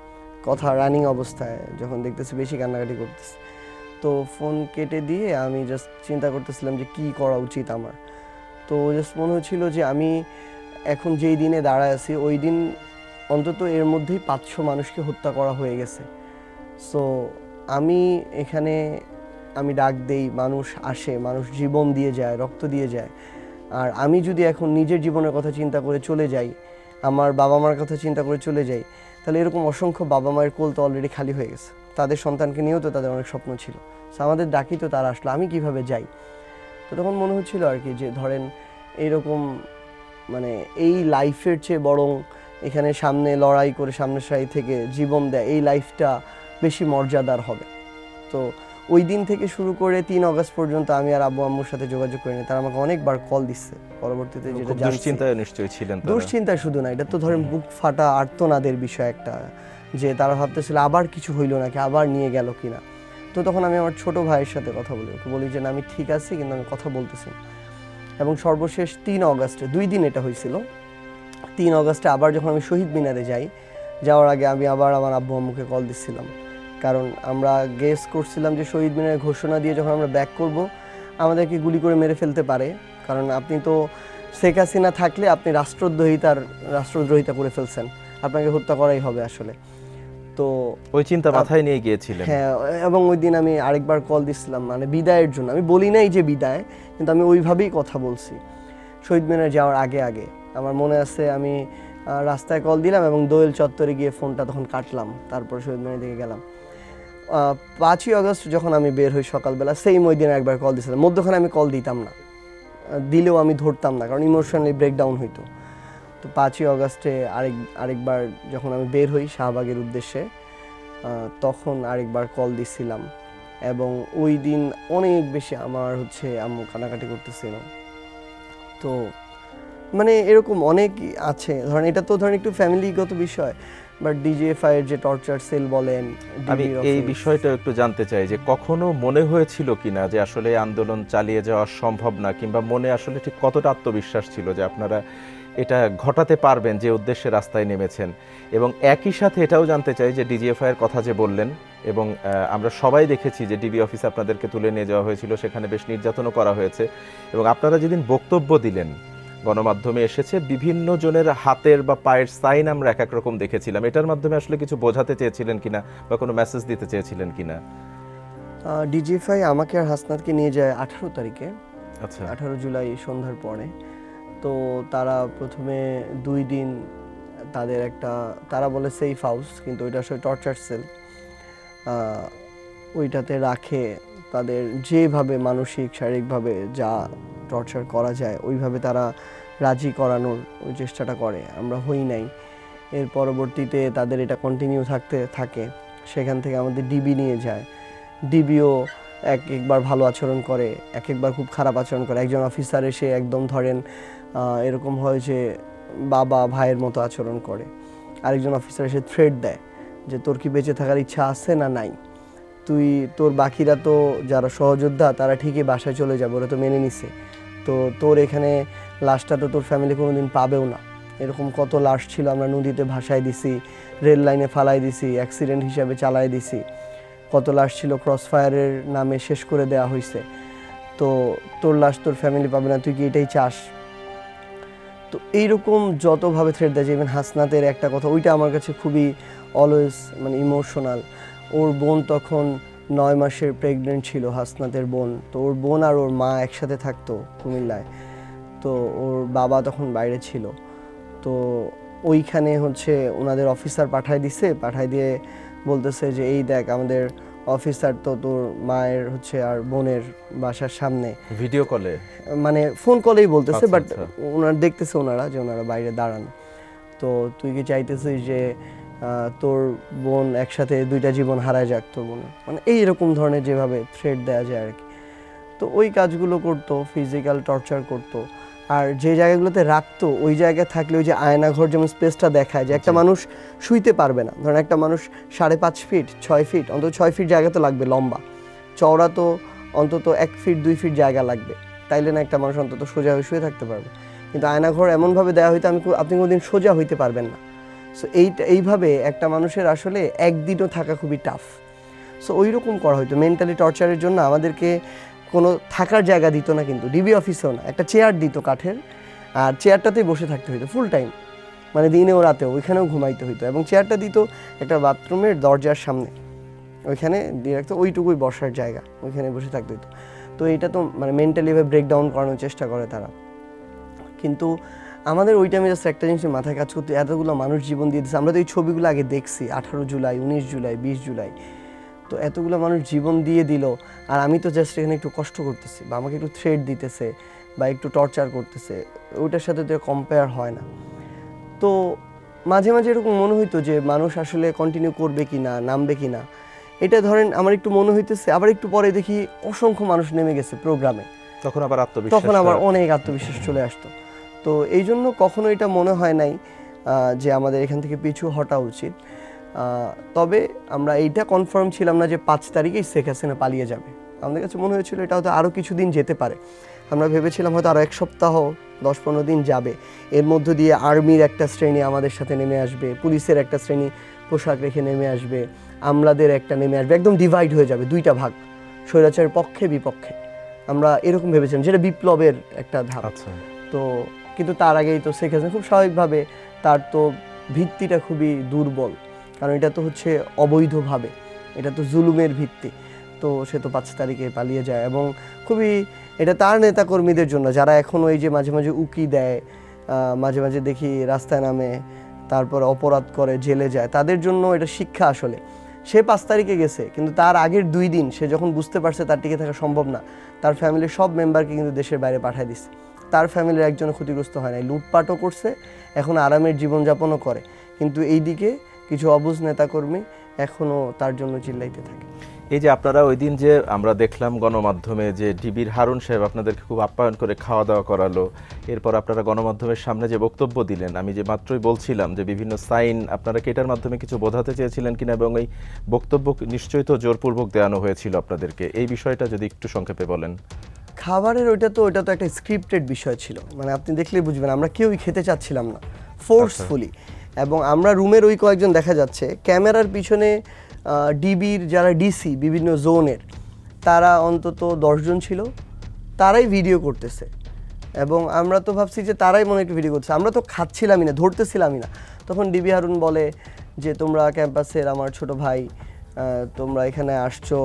B: কথা রানিং অবস্থায় যখন দেখতেছি বেশি কান্নাকাটি করতেছি, তো ফোন কেটে দিয়ে আমি জাস্ট চিন্তা করতেছিলাম যে কি করা উচিত আমার। তো জাস্ট মনে হচ্ছিল যে আমি এখন যেই দিনে দাঁড়ায় আছি, ওই দিন অন্তত এর মধ্যেই 500 মানুষকে হত্যা করা হয়ে গেছে। সো আমি এখানে ডাক দেই, মানুষ আসে, মানুষ জীবন দিয়ে যায়, রক্ত দিয়ে যায়, আর আমি যদি এখন নিজের জীবনের কথা চিন্তা করে চলে যাই, আমার বাবা মার কথা চিন্তা করে চলে যাই, তাহলে এরকম অসংখ্য বাবা মায়ের কোল তো অলরেডি খালি হয়ে গেছে। তাদের সন্তানকে নিয়েও তো তাদের অনেক স্বপ্ন ছিল। So আমাদের ডাকি তো তারা আসলো, আমি কিভাবে যাই? তো তখন মনে হচ্ছিল আর কি যে ধরেন এইরকম মানে এই লাইফের চেয়ে বরং এখানে সামনে লড়াই করে সামনের সারি থেকে জীবন দেয়, এই লাইফটা বেশি মর্যাদার হবে। তো ওই দিন থেকে শুরু করে 3 অগস্ট পর্যন্ত আমি আর আব্বু আম্মুর সাথে যোগাযোগ করিনি। তারা আমাকে অনেকবার কল দিচ্ছে পরবর্তীতে, যেটা
A: খুব
B: জানছি
A: দুশ্চিন্তায় নিশ্চয়ই ছিলেন তারা।
B: দুশ্চিন্তায় শুধু না, এটা তো ধরেন বুক ফাটা আর্তনাদের বিষয় একটা, যে তারা ভাবতেছিল আবার কিছু হইলো নাকি, আবার নিয়ে গেল কিনা। তো তখন আমি আমার ছোট ভাইয়ের সাথে কথা বলি, ওকে বলি যে না আমি ঠিক আছি, কিন্তু আমি কথা বলতেছি না। এবং সর্বশেষ 3 অগস্টে 2 দিন এটা হয়েছিল। 3 অগস্টে আবার যখন আমি শহীদ মিনারে যাই, যাওয়ার আগে আমি আবার আমার আব্বু আম্মুকে কল দিচ্ছিলাম, কারণ আমরা গেস করছিলাম যে শহীদ মিনারে ঘোষণা দিয়ে যখন আমরা ব্যাক করব আমাদেরকে গুলি করে মেরে ফেলতে পারে, কারণ আপনি তো শেখ হাসিনা থাকলে আপনি রাষ্ট্রদ্রোহিতা করে ফেলছেন, আপনাকে হত্যা করাই হবে আসলে। তো
A: ওই চিন্তা মাথায় নিয়ে গিয়েছিলেন?
B: হ্যাঁ, এবং ওই দিন আমি আরেকবার কল দিচ্ছিলাম, মানে বিদায়ের জন্য। আমি বলি নাই যে বিদায়, কিন্তু আমি ওইভাবেই কথা বলছি শহীদ মিনার যাওয়ার আগে আগে। আমার মনে আছে আমি রাস্তায় কল দিলাম এবং দোয়েল চত্বরে গিয়ে ফোনটা তখন কাটলাম, তারপর শহীদ মিনার দিকে গেলাম। 5ই অগস্ট যখন আমি বের হই সকালবেলা, সেই ওই দিন একবার কল দিয়েছিলাম। মধ্যখানে আমি কল দিতাম না, দিলেও আমি ধরতাম না, কারণ ইমোশনালি ব্রেকডাউন হইতো। তো 5ই অগস্টে আরেকবার যখন আমি বের হই শাহবাগের উদ্দেশ্যে, তখন আরেকবার কল দিছিলাম। এবং ওই দিন অনেক বেশি আমার আম্মু কান্নাকাটি করতেছিল। তো মানে এরকম অনেক আছে, ধরেন এটা তো ধরেন একটু ফ্যামিলিগত বিষয়, বাট ডিজিএফআই এর যে টর্চার সেল বলেন,
A: আমি এই বিষয়টা একটু জানতে চাই যে কখনো মনে হয়েছিল কিনা যে আসলে এই আন্দোলন চালিয়ে যাওয়া সম্ভব না, কিংবা মনে আসলে ঠিক কতটা আত্মবিশ্বাস ছিল যে আপনারা এটা ঘটাতে পারবেন যে উদ্দেশ্যে রাস্তায় নেমেছেন? এবং একই সাথে এটাও জানতে চাই যে ডিজিএফআই এর কথা যে বললেন, এবং আমরা সবাই দেখেছি যে ডিবি অফিসে আপনাদেরকে তুলে নিয়ে যাওয়া হয়েছিল, সেখানে বেশ নির্যাতনও করা হয়েছে, এবং আপনারা যেদিন বক্তব্য দিলেন গণমাধ্যমে এসেছে বিভিন্ন জনের হাতের বা পায়ের সাইন আমরা এক এক রকম দেখেছিলাম। এটার মাধ্যমে আসলে কিছু বোঝাতে চেয়েছিলেন কিনা বা কোনো মেসেজ দিতে চেয়েছিলেন কিনা?
B: ডিজিএফআই আমাকে আর হাসনাতকে নিয়ে যায় 18 তারিখে,
A: আচ্ছা,
B: 18 জুলাই সন্ধ্যার পরে। তো তারা প্রথমে 2 দিন তাদের একটা, তারা বলে সেফ হাউস, কিন্তু ওইটা আসলে টর্চার সেল, ওইটাতে রাখে। তাদের যেভাবে মানসিক শারীরিকভাবে যা টর্চার করা যায় ওইভাবে তারা রাজি করানোর ওই চেষ্টাটা করে, আমরা হই নাই। এর পরবর্তীতে তাদের এটা কন্টিনিউ থাকে। সেখান থেকে আমাদের ডিবি নিয়ে যায়, ডিবিও একবার ভালো আচরণ করে, একবার খুব খারাপ আচরণ করে। একজন অফিসার এসে একদম ধরেন এরকম হয় যে বাবা ভাইয়ের মতো আচরণ করে, আরেকজন অফিসার এসে থ্রেট দেয় যে তোর কি বেঁচে থাকার ইচ্ছা আছে না নাই, তোর বাকিরা তো যারা সহযোদ্ধা তারা ঠিকই বাসায় চলে যাবে, ওরা তো মেনে নিছে, তো তোর এখানে লাশটা তো তোর ফ্যামিলি কোনোদিন পাবেও না। এরকম কত লাশ ছিল, আমরা নদীতে ভাসায় দিছি, রেল লাইনে ফালাই দিছি, অ্যাক্সিডেন্ট হিসাবে চালাই দিছি। কত লাশ ছিল ক্রস ফায়ারের নামে শেষ করে দেওয়া হয়েছে। তো তোর লাশ তোর ফ্যামিলি পাবে না, তুই কি এটাই চাস? তো এইরকম যতভাবে থ্রেড দেয়, ইভেন হাসনাতের একটা কথা, ওইটা আমার কাছে খুবই অলওয়েজ মানে ইমোশনাল। ওর বোন তখন 9 মাসের প্রেগনেন্ট ছিল, হাসনাতের বোন। তো ওর বোন আর ওর মা একসাথে থাকতো কুমিল্লায়, তো ওর বাবা তখন বাইরে ছিল। তো ওইখানে ওনাদের অফিসার পাঠায় দিয়ে বলতেছে যে এই দেখ আমাদের অফিসার তো তোর মায়ের আর বোনের বাসার সামনে,
A: ভিডিও কলে
B: মানে ফোন কলেই বলতেছে,
A: আচ্ছা,
B: বাট
A: আচ্ছা।
B: ওনারা দেখতেছে যে ওনারা বাইরে দাঁড়ানো। তো তুই কি চাইতেছিস যে তোর বোন একসাথে 2টা জীবন হারায় যাক তোর বোনের, মানে এইরকম ধরনের যেভাবে থ্রেট দেওয়া যায় আর কি। তো ওই কাজগুলো করতো, ফিজিক্যাল টর্চার করতো। আর যে জায়গাগুলোতে রাখতো ওই জায়গায় থাকলে ওই যে আয়নাঘর যেমন স্পেসটা দেখায় যে একটা মানুষ শুইতে পারবে না, ধরেন একটা মানুষ 5.5 ফিট 6 ফিট অন্তত 6 ফিট জায়গা তো লাগবে, লম্বা চওড়া তো অন্তত 1 ফিট 2 ফিট জায়গা লাগবে, তাইলে না একটা মানুষ অন্তত সোজা হয়ে শুয়ে থাকতে পারবে। কিন্তু আয়নাঘর এমনভাবে দেওয়া হইতো আপনি কোনোদিন সোজা হইতে পারবেন না। সো এইভাবে একটা মানুষের আসলে একদিনও থাকা খুবই টাফ। সো ওই রকম করা হইতো মেন্টালি টর্চারের জন্য। আমাদেরকে কোনো থাকার জায়গা দিত না, কিন্তু ডিবি অফিসেও না, একটা চেয়ার দিত কাঠের, আর চেয়ারটাতেই বসে থাকতে হইতো ফুল টাইম, মানে দিনেও রাতেও ওইখানেও ঘুমাইতে হইতো। এবং চেয়ারটা দিত একটা বাথরুমের দরজার সামনে, ওইখানে দিয়ে রাখতো, ওইটুকুই বসার জায়গা, ওইখানে বসে থাকতে হইতো। তো এইটা তো মানে মেন্টালি ব্রেকডাউন করানোর চেষ্টা করে তারা। কিন্তু আমাদের ওই টাইমে জাস্ট একটা জিনিস মাথায় কাজ করতে, এতগুলো মানুষ জীবন দিয়ে দিচ্ছে। আমরা তো এই ছবিগুলো আগে দেখছি 18 জুলাই, 19 জুলাই, 20 জুলাই, তো এতগুলো মানুষ জীবন দিয়ে দিল, আর আমি তো জাস্ট এখানে একটু কষ্ট করতেছি বা আমাকে একটু থ্রেট দিতেছে বা একটু টর্চার করতেছে, ওইটার সাথে তো কম্পেয়ার হয় না। তো মাঝে মাঝে এরকম মনে হইতো যে মানুষ আসলে কন্টিনিউ করবে কি না, নামবে কি না। এটা ধরেন আমার একটু মনে হইতেছে, আবার একটু পরে দেখি অসংখ্য মানুষ নেমে গেছে প্রোগ্রামে,
A: তখন আবার আত্মবিশ্বাস,
B: তখন আবার অনেক আত্মবিশ্বাস চলে আসতো। তো এই জন্য কখনো এটা মনে হয় নাই যে আমাদের এখান থেকে পিছু হটা উচিত। তবে আমরা এইটা কনফার্ম ছিলাম না যে 5 তারিখেই শেখ হাসিনা পালিয়ে যাবে। আমাদের কাছে মনে হয়েছিল এটা হয়তো আরও কিছুদিন যেতে পারে। আমরা ভেবেছিলাম হয়তো আরও 1 সপ্তাহ 10-15 দিন যাবে, এর মধ্য দিয়ে আর্মির একটা শ্রেণী আমাদের সাথে নেমে আসবে, পুলিশের একটা শ্রেণী পোশাক রেখে নেমে আসবে, আমলাদের একটা নেমে আসবে, একদম ডিভাইড হয়ে যাবে, 2টা ভাগ, স্বৈরাচারের পক্ষে বিপক্ষে। আমরা এরকম ভেবেছিলাম, যেটা বিপ্লবের একটা ধাপ। তো কিন্তু তার আগেই তো শেখ হাসিনা খুব স্বাভাবিকভাবে, তার তো ভিত্তিটা খুবই দুর্বল, কারণ এটা তো হচ্ছে অবৈধভাবে, এটা তো জুলুমের ভিত্তি। তো সে তো 5 তারিখে পালিয়ে যায়, এবং খুবই এটা তার নেতাকর্মীদের জন্য, যারা এখন ওই যে মাঝে মাঝে উকি দেয়, মাঝে মাঝে দেখি রাস্তায় নামে, তারপর অপরাধ করে জেলে যায়, তাদের জন্য এটা শিক্ষা আসলে। সে 5 তারিখে গেছে, কিন্তু তার আগের 2 দিন সে যখন বুঝতে পারছে তার টিকে থাকা সম্ভব না, তার ফ্যামিলির সব মেম্বারকে কিন্তু দেশের বাইরে পাঠিয়ে দিচ্ছে। তার ফ্যামিলির একজনও ক্ষতিগ্রস্ত হয় নাই, লুটপাটও করছে, এখন আরামের জীবনযাপনও করে, কিন্তু এইদিকে কিছু অবুঝ নেতাকর্মী এখনও তার জন্য চিল্লাইতে থাকে।
A: এই যে আপনারা ওই দিন যে আমরা দেখলাম গণমাধ্যমে যে ডিবির হারুন সাহেব আপনাদেরকে খুব আপ্যায়ন করে খাওয়া দাওয়া করালো, এরপর আপনারা গণমাধ্যমের সামনে যে বক্তব্য দিলেন, আমি যে মাত্রই বলছিলাম যে বিভিন্ন সাইন আপনারা কি এটার মাধ্যমে কিছু বোঝাতে চেয়েছিলেন কিনা, এবং এই বক্তব্য নিশ্চয়ই তো জোরপূর্বক দেওয়ানো হয়েছিল আপনাদেরকে, এই বিষয়টা যদি একটু সংক্ষেপে বলেন।
B: খাবারের ওইটা তো একটা স্ক্রিপ্টেড বিষয় ছিল, মানে আপনি দেখলেই বুঝবেন আমরা কেউই খেতে চাচ্ছিলাম না ফোর্সফুলি। এবং আমরা রুমের ওই কয়েকজন দেখা যাচ্ছে ক্যামেরার পিছনে ডিবির যারা ডিসি বিভিন্ন জোনের, তারা অন্তত 10 জন ছিল, তারাই ভিডিও করতেছে। এবং আমরা তো ভাবছি যে তারাই মনে একটু ভিডিও করতেছে, আমরা তো খাচ্ছিলামই না, ধরতেছিলামই না। তখন ডিবি হারুন বলে যে তোমরা ক্যাম্পাসের আমার ছোট ভাই, তোমরা এখানে আসছো,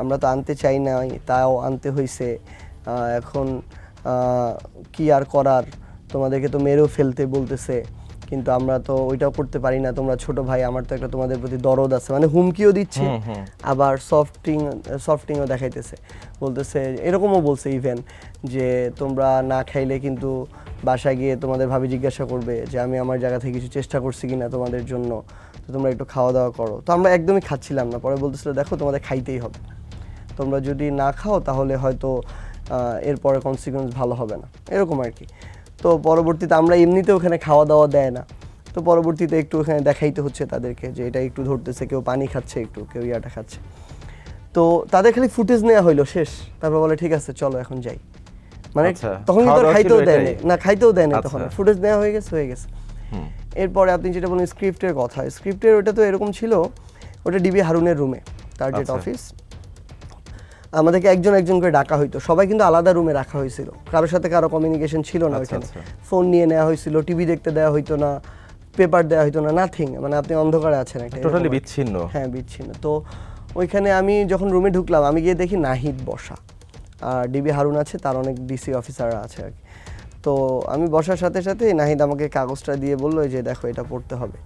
B: আমরা তো আনতে চাই নাই, তাও আনতে হয়েছে, এখন কি আর করার, তোমাদেরকে তো মেরেও ফেলতে বলতেছে, কিন্তু আমরা তো ওইটাও করতে পারি না, তোমরা ছোট ভাই, আমার তো একটা তোমাদের প্রতি দরদ আছে, মানে হুমকিও দিচ্ছে, আবার সফটিংও দেখাইতেছে, বলতেছে, এরকমও বলছে ইভেন যে তোমরা না খাইলে কিন্তু বাসায় গিয়ে তোমাদের ভাবি জিজ্ঞাসা করবে যে আমি আমার জায়গা থেকে কিছু চেষ্টা করছি কিনা তোমাদের জন্য, তো তোমরা একটু খাওয়া দাওয়া করো। তো আমরা একদমই খাচ্ছিলাম না, পরে বলতেছিল দেখো তোমাদের খাইতেই হবে, তোমরা যদি না খাও তাহলে হয়তো এরপরে কনসিকুয়েন্স ভালো হবে না, এরকম আর কি। তো পরবর্তীতে আমরা এমনিতে ওখানে খাওয়া দাওয়া দেয় না, তো পরবর্তীতে একটু ওখানে দেখাইতে হচ্ছে তাদেরকে যে এটা একটু ধরতেছে, কেউ পানি খাচ্ছে, একটু কেউ ইয়াটা খাচ্ছে। তো তাদের খালি ফুটেজ নেওয়া হইলো, শেষ, তারপর বলে ঠিক আছে চলো এখন যাই, মানে তখন তো খাইতেও দেয় না, খাইতেও দেয় না, তখন ফুটেজ নেওয়া হয়ে গেছে। এরপরে আপনি যেটা বলেন স্ক্রিপ্টের কথা, স্ক্রিপ্টের ওটা তো এরকম ছিল, ওটা ডিবি হারুনের রুমে, তার যেটা অফিস, আমাদেরকে একজন একজন করে ডাকা হইতো, সবাই কিন্তু আলাদা রুমে রাখা হয়েছিল, কারোর সাথে কারো কমিউনিকেশন ছিল না ওইখানে, ফোন নিয়ে নেওয়া হয়েছিল, টিভি দেখতে দেওয়া হইতো না, পেপার দেওয়া হইতো না, নাথিং, মানে আপনি অন্ধকারে আছেন একটা,
A: টোটালি বিচ্ছিন্ন।
B: হ্যাঁ বিচ্ছিন্ন। তো ওইখানে আমি যখন রুমে ঢুকলাম, আমি গিয়ে দেখি নাহিদ বসা, আর ডিবি হারুন আছে, তার অনেক ডিসি অফিসাররা আছে আর কি। তো আমি বসার সাথে সাথে নাহিদ আমাকে কাগজটা দিয়ে বললো যে দেখো এটা পড়তে হবে।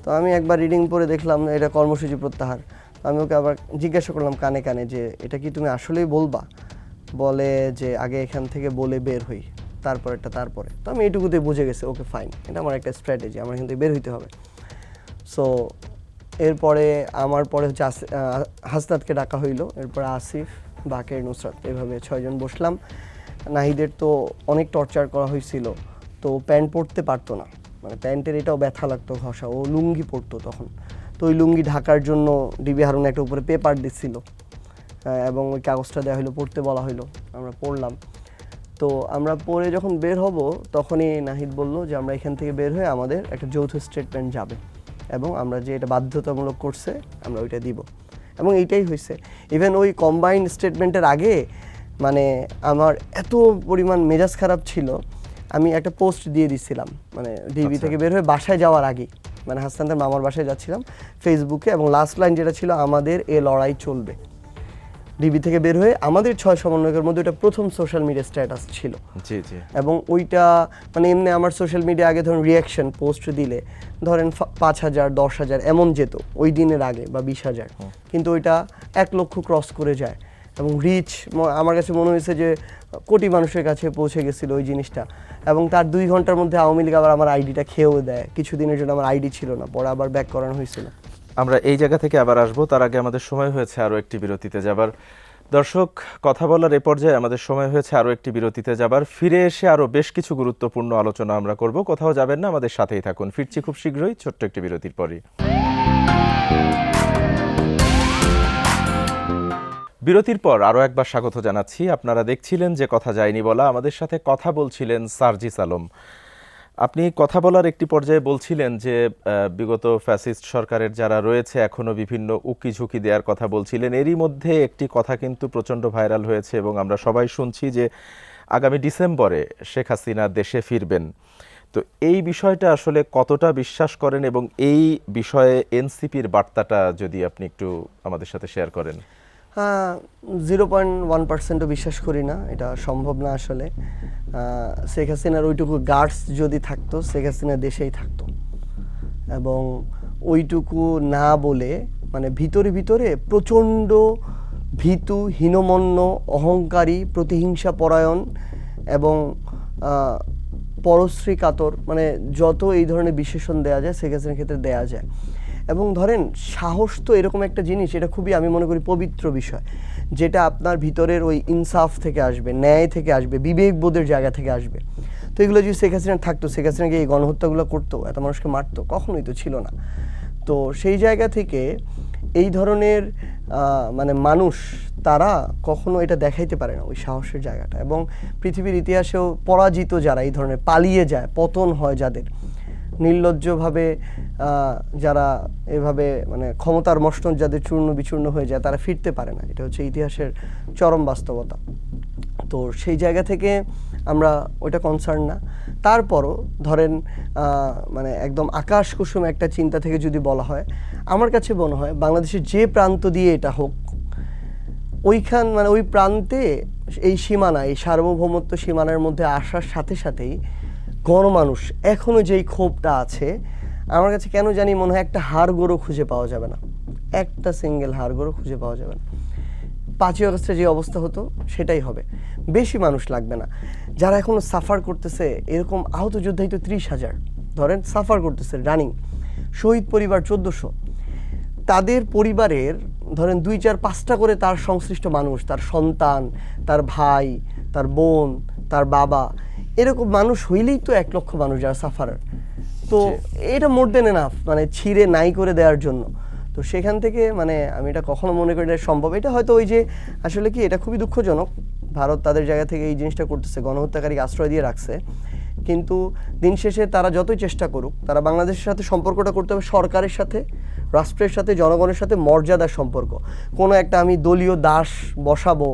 B: তো আমি একবার রিডিং পড়ে দেখলাম এটা কর্মসূচি প্রত্যাহার। আমি ওকে আবার জিজ্ঞাসা করলাম কানে কানে যে এটা কি তুমি আসলেই বলবা? বলে যে আগে এখান থেকে বলে বের হই, তারপরে। তো আমি এইটুকুতে বুঝে গেছি ওকে ফাইন, এটা আমার একটা স্ট্র্যাটেজি, আমার এখান থেকে বের হইতে হবে। সো এরপরে আমার পরে হচ্ছে হাসনাতকে ডাকা হইলো, এরপরে আসিফ, বাকের, নুসরাত, এভাবে 6 জন বসলাম। নাহিদের তো অনেক টর্চার করা হয়েছিল, তো প্যান্ট পরতে পারতো না, মানে প্যান্টের এটাও ব্যথা লাগতো ঘষা, ও লুঙ্গি পরতো তখন, তো ওই লুঙ্গি ঢাকার জন্য ডিবি হারুন একটা উপরে পেপার দিচ্ছিল, এবং ওই কাগজটা দেওয়া হলো, পড়তে বলা হলো, আমরা পড়লাম। তো আমরা পড়ে যখন বের হব তখনই নাহিদ বলল যে আমরা এখান থেকে বের হয়ে আমাদের একটা যৌথ স্টেটমেন্ট যাবে, এবং আমরা যে এটা বাধ্যতামূলক করছে আমরা ওইটা দিব, এবং এইটাই হয়েছে। ইভেন ওই কম্বাইন্ড স্টেটমেন্টের আগে মানে আমার এত পরিমাণ মেজাজ খারাপ ছিল, আমি একটা পোস্ট দিয়ে দিচ্ছিলাম, মানে ডিবি থেকে বের হয়ে বাসায় যাওয়ার আগে, মানে হাসনাতের মামার বাসায় যাচ্ছিলাম ফেসবুকে, এবং লাস্ট লাইন যেটা ছিল আমাদের এ লড়াই চলবে। ডিবি থেকে বের হয়ে আমাদের 6 সমন্বয়কের মধ্যে ওটা প্রথম সোশ্যাল মিডিয়া স্ট্যাটাস ছিল।
A: জি জি।
B: এবং ওইটা মানে এমনি আমার সোশ্যাল মিডিয়া আগে ধরুন রিয়াকশন পোস্ট দিলে ধরেন 5,000 10,000 এমন যেত ওই দিনের আগে বা 20,000, কিন্তু ওইটা 1 লক্ষ ক্রস করে যায় এবং রিচ আমার কাছে মনে হয়েছে যে কোটি মানুষের কাছে পৌঁছে গেছিল ওই জিনিসটা। এবং তার 2 ঘন্টার মধ্যে আওয়ামী লীগ আবার আমার আইডিটা খেয়েও দেয়, কিছুদিনের জন্য আমার আইডি ছিল না, পরে আবার ব্যাক করানো হয়েছিল।
A: আমরা এই জায়গা থেকে আবার আসবো, তার আগে আমাদের সময় হয়েছে আরও একটি বিরতিতে যাবার। দর্শক, কথা বলার এ পর্যায়ে আমাদের সময় হয়েছে আরও একটি বিরতিতে যাবার। ফিরে এসে আরও বেশ কিছু গুরুত্বপূর্ণ আলোচনা আমরা করব। কোথাও যাবেন না, আমাদের সাথেই থাকুন। ফিরছি খুব শীঘ্রই ছোট্ট একটি বিরতির পরই। বিরতির পর আরও একবার স্বাগত জানাচ্ছি। আপনারা দেখছিলেন যে কথা যায়নি বলা। আমাদের সাথে কথা বলছিলেন সার্জিস আলম। আপনি কথা বলার একটি পর্যায়ে বলছিলেন যে বিগত ফ্যাসিস্ট সরকারের যারা রয়েছে এখনো বিভিন্ন উকি ঝুঁকি দেওয়ার কথা বলছিলেন। এরই মধ্যে একটি কথা কিন্তু প্রচণ্ড ভাইরাল হয়েছে এবং আমরা সবাই শুনছি যে আগামী ডিসেম্বরে শেখ হাসিনা দেশে ফিরবেন। তো এই বিষয়টা আসলে কতটা বিশ্বাস করেন এবং এই বিষয়ে এনসিপির বার্তাটা যদি আপনি একটু আমাদের সাথে শেয়ার করেন।
B: 0.1%ও বিশ্বাস করি না, এটা সম্ভব না আসলে। শেখ হাসিনার ওইটুকু গার্ডস যদি থাকতো, শেখ হাসিনা দেশেই থাকতো। এবং ওইটুকু না বলে মানে ভিতরে ভিতরে প্রচণ্ড ভীতু, হীনমন্য, অহংকারী, প্রতিহিংসা পরায়ণ এবং পরশ্রী কাতর, মানে যত এই ধরনের বিশেষণ দেওয়া যায় শেখ হাসিনার ক্ষেত্রে দেওয়া যায়। এবং ধরেন সাহস তো এরকম একটা জিনিস, এটা খুবই আমি মনে করি পবিত্র বিষয়, যেটা আপনার ভিতরের ওই ইনসাফ থেকে আসবে, ন্যায় থেকে আসবে, বিবেকবোধের জায়গা থেকে আসবে। তো এগুলো যদি শেখ হাসিনা থাকতো, শেখ হাসিনাকে এই গণহত্যাগুলো করতো, এত মানুষকে মারতো, কখনোই তো ছিল না। তো সেই জায়গা থেকে এই ধরনের মানে মানুষ তারা কখনো এটা দেখাইতে পারে না ওই সাহসের জায়গাটা। এবং পৃথিবীর ইতিহাসেও পরাজিত যারা এই ধরনের পালিয়ে যায়, পতন হয় যাদের, নির্লজ্জভাবে যারা এভাবে মানে ক্ষমতার মসনদ যাদের চূর্ণ বিচূর্ণ হয়ে যায়, তারা ফিরতে পারে না। এটা হচ্ছে ইতিহাসের চরম বাস্তবতা। তো সেই জায়গা থেকে আমরা ওইটা কনসার্ন না। তারপরও ধরেন মানে একদম আকাশ কুসুম একটা চিন্তা থেকে যদি বলা হয়, আমার কাছে মনে হয় বাংলাদেশের যে প্রান্ত দিয়ে এটা হোক, ওইখান মানে ওই প্রান্তে এই সীমানা, এই সার্বভৌমত্ব সীমানার মধ্যে আসার সাথে সাথেই গণমানুষ এখনো যেই ক্ষোভটা আছে, আমার কাছে কেন জানি মনে হয় একটা হাড়গোড়ও খুঁজে পাওয়া যাবে না, একটা সিঙ্গেল হাড়গোড়ও খুঁজে পাওয়া যাবে না। 5ই আগস্টে যে অবস্থা হতো সেটাই হবে, বেশি মানুষ লাগবে না। যারা এখনো সাফার করতেছে, এরকম আহত যোদ্ধাই তো 30,000 ধরেন সাফার করতেছে রানিং, শহীদ পরিবার 1400, তাদের পরিবারের ধরেন 2, 4, 5টা করে তার সংশ্লিষ্ট মানুষ, তার সন্তান, তার ভাই, তার বোন, তার বাবা, এরকম মানুষ হইলেই তো 1 লক্ষ মানুষ যারা সাফারার। তো এটা মোর দেন এনাফ মানে ছিঁড়ে নাই করে দেওয়ার জন্য। তো সেখান থেকে মানে আমি এটা কখনো মনে করি এটা সম্ভব। এটা হয়তো ওই যে আসলে কি, এটা খুবই দুঃখজনক, ভারত তাদের জায়গা থেকে এই জিনিসটা করতেছে, গণহত্যাকারীকে আশ্রয় দিয়ে রাখছে। কিন্তু দিন শেষে তারা যতই চেষ্টা করুক, তারা বাংলাদেশের সাথে সম্পর্কটা করতে হবে সরকারের সাথে, রাষ্ট্রের সাথে, জনগণের সাথে মর্যাদার সম্পর্ক। কোনো একটা আমি দলীয় দাস বসাবো,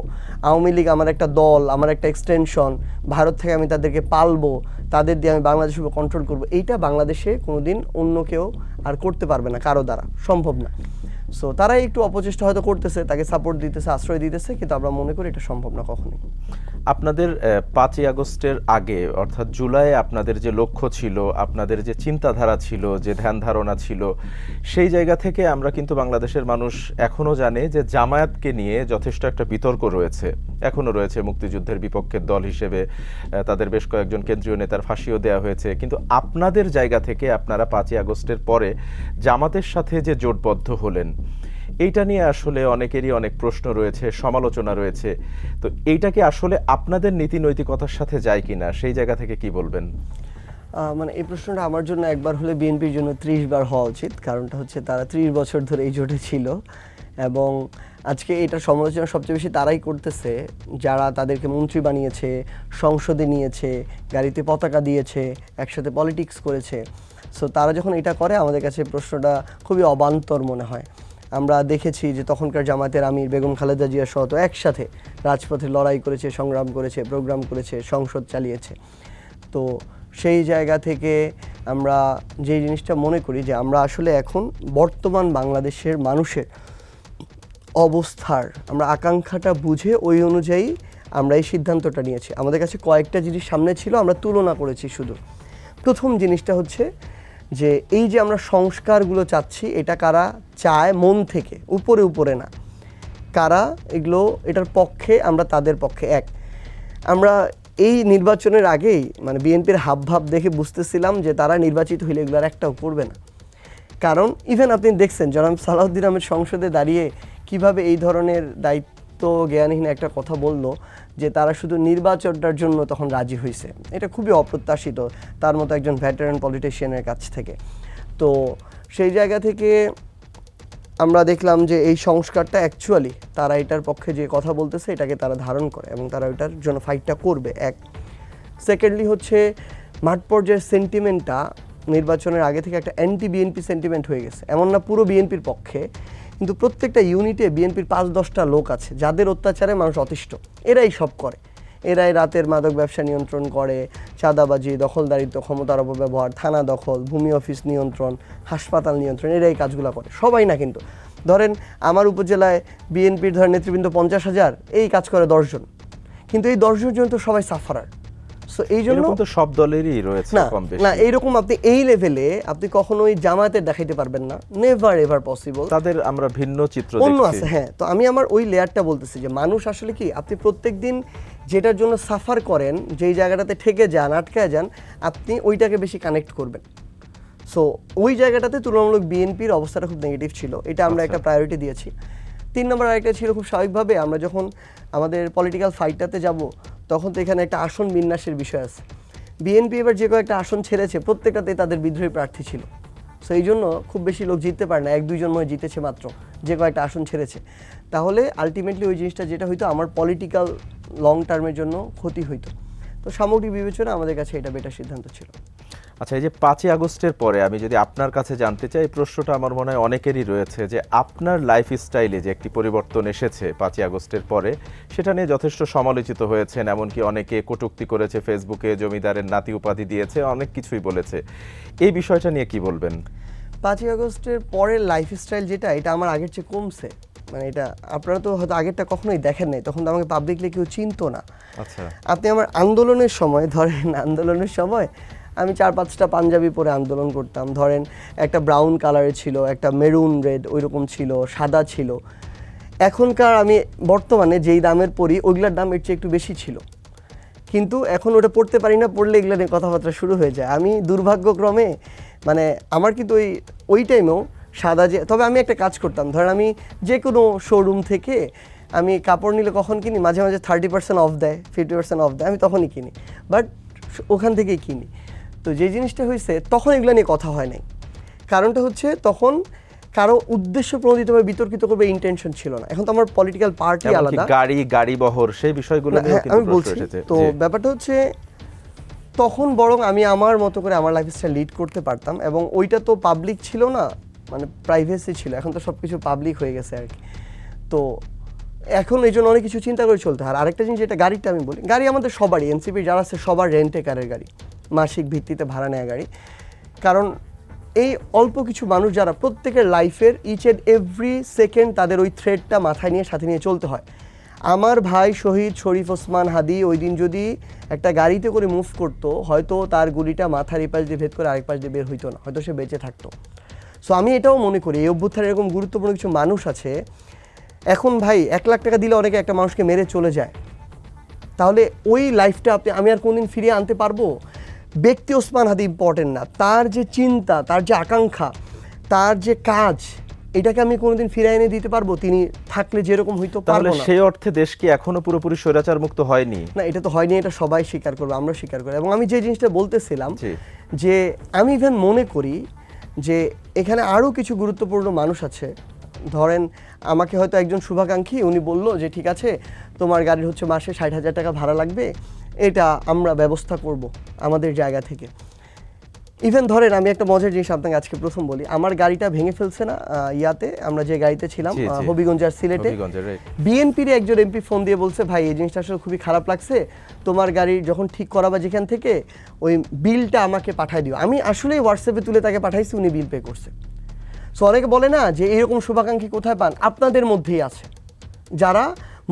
B: আওয়ামী লীগ আমার একটা দল, আমার একটা এক্সটেনশন, ভারত থেকে আমি তাদেরকে পালবো, তাদের দিয়ে আমি বাংলাদেশের উপর কন্ট্রোল করবো, এইটা বাংলাদেশে কোনোদিন অন্য কেউ আর করতে পারবে না, কারো দ্বারা সম্ভব না। সো তারাই একটু অপচেষ্টা হয়তো করতেছে, তাকে সাপোর্ট দিতেছে, আশ্রয় দিতেছে, কিন্তু আমরা মনে করি এটা সম্ভব না কখনোই।
A: আপনাদের 5ই আগস্টের আগে অর্থাৎ জুলাইয়ে আপনাদের যে লক্ষ্য ছিল, আপনাদের যে চিন্তাধারা ছিল, যে ধ্যান ধারণা ছিল, সেই জায়গা থেকে আমরা কিন্তু বাংলাদেশের মানুষ এখনও জানে যে জামায়াতকে নিয়ে যথেষ্ট একটা বিতর্ক রয়েছে, এখনও রয়েছে। মুক্তিযুদ্ধের বিপক্ষের দল হিসেবে তাদের বেশ কয়েকজন কেন্দ্রীয় নেতার ফাঁসিও দেওয়া হয়েছে। কিন্তু আপনাদের জায়গা থেকে আপনারা 5ই আগস্টের পরে জামাতের সাথে যে জোটবদ্ধ হলেন, এইটা নিয়ে আসলে অনেকেরই অনেক প্রশ্ন রয়েছে, সমালোচনা রয়েছে। তো এইটাকে আসলে আপনাদের নীতি নৈতিকতার সাথে যায় কিনা, সেই জায়গা থেকে কি বলবেন?
B: মানে এই প্রশ্নটা আমার জন্য একবার হলে বিএনপির জন্য 30 বার হওয়া উচিত। কারণটা হচ্ছে তারা 30 বছর ধরে এই জোটে ছিল এবং আজকে এটা সমালোচনা সবচেয়ে বেশি তারাই করতেছে যারা তাদেরকে মন্ত্রী বানিয়েছে, সংসদে নিয়েছে, গাড়িতে পতাকা দিয়েছে, একসাথে পলিটিক্স করেছে। সো তারা যখন এটা করে, আমাদের কাছে প্রশ্নটা খুবই অবান্তর মনে হয়। আমরা দেখেছি যে তখনকার জামায়াতের আমির বেগম খালেদা জিয়া সহ তো একসাথে রাজপথে লড়াই করেছে, সংগ্রাম করেছে, প্রোগ্রাম করেছে, সংসদ চালিয়েছে। তো সেই জায়গা থেকে আমরা যে জিনিসটা মনে করি যে আমরা আসলে এখন বর্তমান বাংলাদেশের মানুষের অবস্থার আমরা আকাঙ্ক্ষাটা বুঝে ওই অনুযায়ী আমরা এই সিদ্ধান্তটা নিয়েছি। আমাদের কাছে কয়েকটা জিনিস সামনে ছিল, আমরা তুলনা করেছি শুধু। প্রথম জিনিসটা হচ্ছে যে এই যে আমরা সংস্কারগুলো চাচ্ছি, এটা কারা চায় মন থেকে, উপরে উপরে না, কারা এগুলো এটার পক্ষে, আমরা তাদের পক্ষে। আমরা এই নির্বাচনের আগেই মানে বিএনপির হাবভাব দেখে বুঝতেছিলাম যে তারা নির্বাচিত হইলে এগুলোর একটাও করবে না। কারণ ইভেন আপনি দেখছেন জনাব সালাউদ্দিন আহমেদ সংসদে দাঁড়িয়ে কিভাবে এই ধরনের দায়িত্ব জ্ঞানহীন একটা কথা বললো যে তারা শুধু নির্বাচনটার জন্য তখন রাজি হয়েছে। এটা খুবই অপ্রত্যাশিত তার মতো একজন ভেটারান পলিটিশিয়ানের কাছ থেকে। তো সেই জায়গা থেকে আমরা দেখলাম যে এই সংস্কারটা অ্যাকচুয়ালি তারা এটার পক্ষে যে কথা বলতেছে এটাকে তারা ধারণ করে এবং তারা এটার জন্য ফাইটটা করবে। সেকেন্ডলি হচ্ছে মাঠ পর্যায়ের সেন্টিমেন্টটা নির্বাচনের আগে থেকে একটা অ্যান্টি বিএনপি সেন্টিমেন্ট হয়ে গেছে। এমন না পুরো বিএনপির পক্ষে, কিন্তু প্রত্যেকটা ইউনিটে বিএনপির 5-10টা লোক আছে যাদের অত্যাচারে মানুষ অতিষ্ঠ। এরাই সব করে, এরাই রাতের মাদক ব্যবসা নিয়ন্ত্রণ করে, চাঁদাবাজি, দখলদারিত্ব, ক্ষমতার অপব্যবহার, থানা দখল, ভূমি অফিস নিয়ন্ত্রণ, হাসপাতাল নিয়ন্ত্রণ, এরাই কাজগুলো করে। সবাই না কিন্তু, ধরেন আমার উপজেলায় বিএনপির ধরেন নেতৃবৃন্দ 50,000, এই কাজ করে 10 জন, কিন্তু এই 10 জন তো সবাই সাফারার। সো এই জন্য
A: তো সব দলেরই রয়েছে কম বেশি।
B: না, এইরকম আপনি এই লেভেলে আপনি কখনোই জামায়াতের দেখাইতে পারবেন না, নেভার এভার পসিবল।
A: তাদের আমরা ভিন্ন চিত্র
B: অন্য
A: দেখছি।
B: আছে, হ্যাঁ। তো আমি আমার ওই লেয়ারটা বলতেছি যে মানুষ আসলে কি, আপনি প্রত্যেকদিন যেটার জন্য সাফার করেন, যেই জায়গাটাতে ঠেকে যান, আটকায় যান, আপনি ওইটাকে বেশি কানেক্ট করবেন। সো ওই জায়গাটাতে তুলনামূলক বিএনপির অবস্থাটা খুব নেগেটিভ ছিল, এটা আমরা একটা প্রায়োরিটি দিয়েছি। 3 নম্বর আরেকটা ছিল খুব স্বাভাবিকভাবে আমরা যখন আমাদের পলিটিক্যাল ফাইটটাতে যাব তখন তো এখানে একটা আসন বিন্যাসের বিষয় আছে। বিএনপি এবার যে কয়েকটা আসন ছেড়েছে প্রত্যেকটাতেই তাদের বিদ্রোহী প্রার্থী ছিল। সো এই জন্য খুব বেশি লোক জিততে পারে না, 1-2 জন মনে জিতেছে মাত্র, যে কয়েকটা আসন ছেড়েছে। তাহলে আলটিমেটলি ওই জিনিসটা যেটা হইতো আমার পলিটিক্যাল লং টার্মের জন্য ক্ষতি হইতো। তো সামগ্রিক বিবেচনা আমাদের কাছে এটা বেটার সিদ্ধান্ত ছিল।
A: আচ্ছা, এই যে 5ই আগস্টের পরে আমি যদি আপনার কাছে জানতে চাই, এই প্রশ্নটা আমার মনে হয় অনেকেরই রয়েছে যে আপনার লাইফস্টাইলে যে একটি পরিবর্তন এসেছে 5ই আগস্টের পরে, সেটা নিয়ে যথেষ্ট সমালোচিত হয়েছেন, এমনকি অনেকে কটূক্তি করেছে, ফেসবুকে জমিদারের নাতি উপাধি দিয়েছে, অনেক কিছুই বলেছে। এই বিষয়টা নিয়ে কি বলবেন?
B: 5ই আগস্টের পরের লাইফস্টাইল যেটা, এটা আমার আগের চেয়ে কমছে। মানে এটা আপনারা তো হয়তো আগেরটা কখনোই দেখেন নাই, তখন তো আমাকে পাবলিকলি কেউ চিনতো না।
A: আচ্ছা,
B: আপনি আমার আন্দোলনের সময় ধরেন, আন্দোলনের সময় আমি 4-5টা পাঞ্জাবি পরে আন্দোলন করতাম। ধরেন একটা ব্রাউন কালারের ছিল, একটা মেরুন রেড ওইরকম ছিল, সাদা ছিল। এখনকার আমি বর্তমানে যেই দামের পরি ওইগুলোর দাম এর চেয়ে একটু বেশি ছিল, কিন্তু এখন ওটা পড়তে পারি না, পড়লে এগুলো নিয়ে কথাবার্তা শুরু হয়ে যায়। আমি দুর্ভাগ্যক্রমে মানে আমার কিন্তু ওই টাইমেও সাদা যে, তবে আমি একটা কাজ করতাম, ধরেন আমি যে কোনো শোরুম থেকে আমি কাপড় নিলে কখন কিনি, মাঝে মাঝে 30% অফ দেয়, 50% অফ দেয়, আমি তখনই কিনি, বাট ওখান থেকেই কিনি। তো যে জিনিসটা হয়েছে তখন এগুলো নিয়ে কথা হয় নাই, কারণটা হচ্ছে তখন কারো উদ্দেশ্য প্রণোদিতভাবে বিতর্কিত করবে ইন্টেনশন ছিল না। এখন তো আমার পলিটিক্যাল পার্টি আলাদা,
A: গাড়ি বহর সেই বিষয়গুলো নিয়ে কিন্তু
B: আমি
A: প্রশ্ন
B: বলছি।
A: এসেছে।
B: তো ব্যাপারটা হচ্ছে তখন বরং আমি আমার মতো করে আমার লাইফস্টাইল লিড করতে পারতাম, এবং ওইটা তো পাবলিক ছিল না, মানে প্রাইভেসি ছিল। এখন তো সব কিছু পাবলিক হয়ে গেছে আর কি। তো এখন এই জন্য অনেক কিছু চিন্তা করে চলতে হয়। আর আরেকটা জিনিস, যেটা গাড়িটা আমি বলি, গাড়ি আমাদের সবারই, এনসিপি যারা আছে সবার রেন্টে কারের গাড়ি, মাসিক ভিত্তিতে ভাড়া নেওয়া গাড়ি। কারণ এই অল্প কিছু মানুষ যারা প্রত্যেকের লাইফের ইচ অ্যান্ড এভরি সেকেন্ড তাদের ওই থ্রেডটা মাথায় নিয়ে সাথে নিয়ে চলতে হয়। আমার ভাই শহীদ শরীফ ওসমান হাদি ওই দিন যদি একটা গাড়িতে করে মুভ করতো, হয়তো তার গুলিটা মাথার এই পাশ দিয়ে ভেদ করে আরেক পাশ দিয়ে বের হইতো না, হয়তো সে বেঁচে থাকতো। সো আমি এটাও মনে করি এই অভ্যুত্থানে এরকম গুরুত্বপূর্ণ কিছু মানুষ আছে। এখন ভাই 1 লাখ টাকা দিলে অনেকে একটা মানুষকে মেরে চলে যায়, তাহলে ওই লাইফটা আমি আর কোনদিন ফিরিয়ে আনতে পারবো? ব্যক্তি ওসমান হাদি ইম্পর্টেন্ট না, তার যে চিন্তা, তার যে আকাঙ্ক্ষা, তার যে কাজ, এটাকে আমি কোনোদিন ফিরে এনে দিতে পারবো তিনি থাকলে যেরকম হইতো?
A: তাহলে
B: পারবো না।
A: সেই অর্থে দেশ কি এখনো পুরোপুরি স্বৈরাচার মুক্ত হয়নি?
B: না, এটা তো হয়নি, এটা সবাই স্বীকার করবে, আমরা স্বীকার করি। এবং আমি যে জিনিসটা বলতেছিলাম
A: জি।
B: যে আমি ইভেন মনে করি যে এখানে আরও কিছু গুরুত্বপূর্ণ মানুষ আছে। ধরেন আমাকে হয়তো একজন শুভাকাঙ্ক্ষী উনি বললো যে ঠিক আছে তোমার গাড়ির হচ্ছে মাসে 60,000 টাকা ভাড়া লাগবে, এটা আমরা ব্যবস্থা করব আমাদের জায়গা থেকে। ইভেন ধরেন আমি একটা মজার জিনিস আপনাকে আজকে প্রথম বলি, আমার গাড়িটা ভেঙে ফেলছে না ইয়াতে, আমরা যে গাড়িতে ছিলাম
A: জি, জি।
B: হবিগঞ্জ আর সিলেটে,
A: হবিগঞ্জের, right।
B: বিএনপির একজন এমপি ফোন দিয়ে বলছে ভাই এই জিনিসটা আসলে খুবই খারাপ লাগছে, তোমার গাড়ি যখন ঠিক করাবা যেখান থেকে ওই বিলটা আমাকে পাঠায় দিও। আমি আসলেই হোয়াটসঅ্যাপে তুলে তাকে পাঠাইছি, উনি বিল পে করছে। সো অনেকে বলে না যে এরকম শুভাকাঙ্ক্ষী কোথায় পান, আপনাদের মধ্যেই আছে, যারা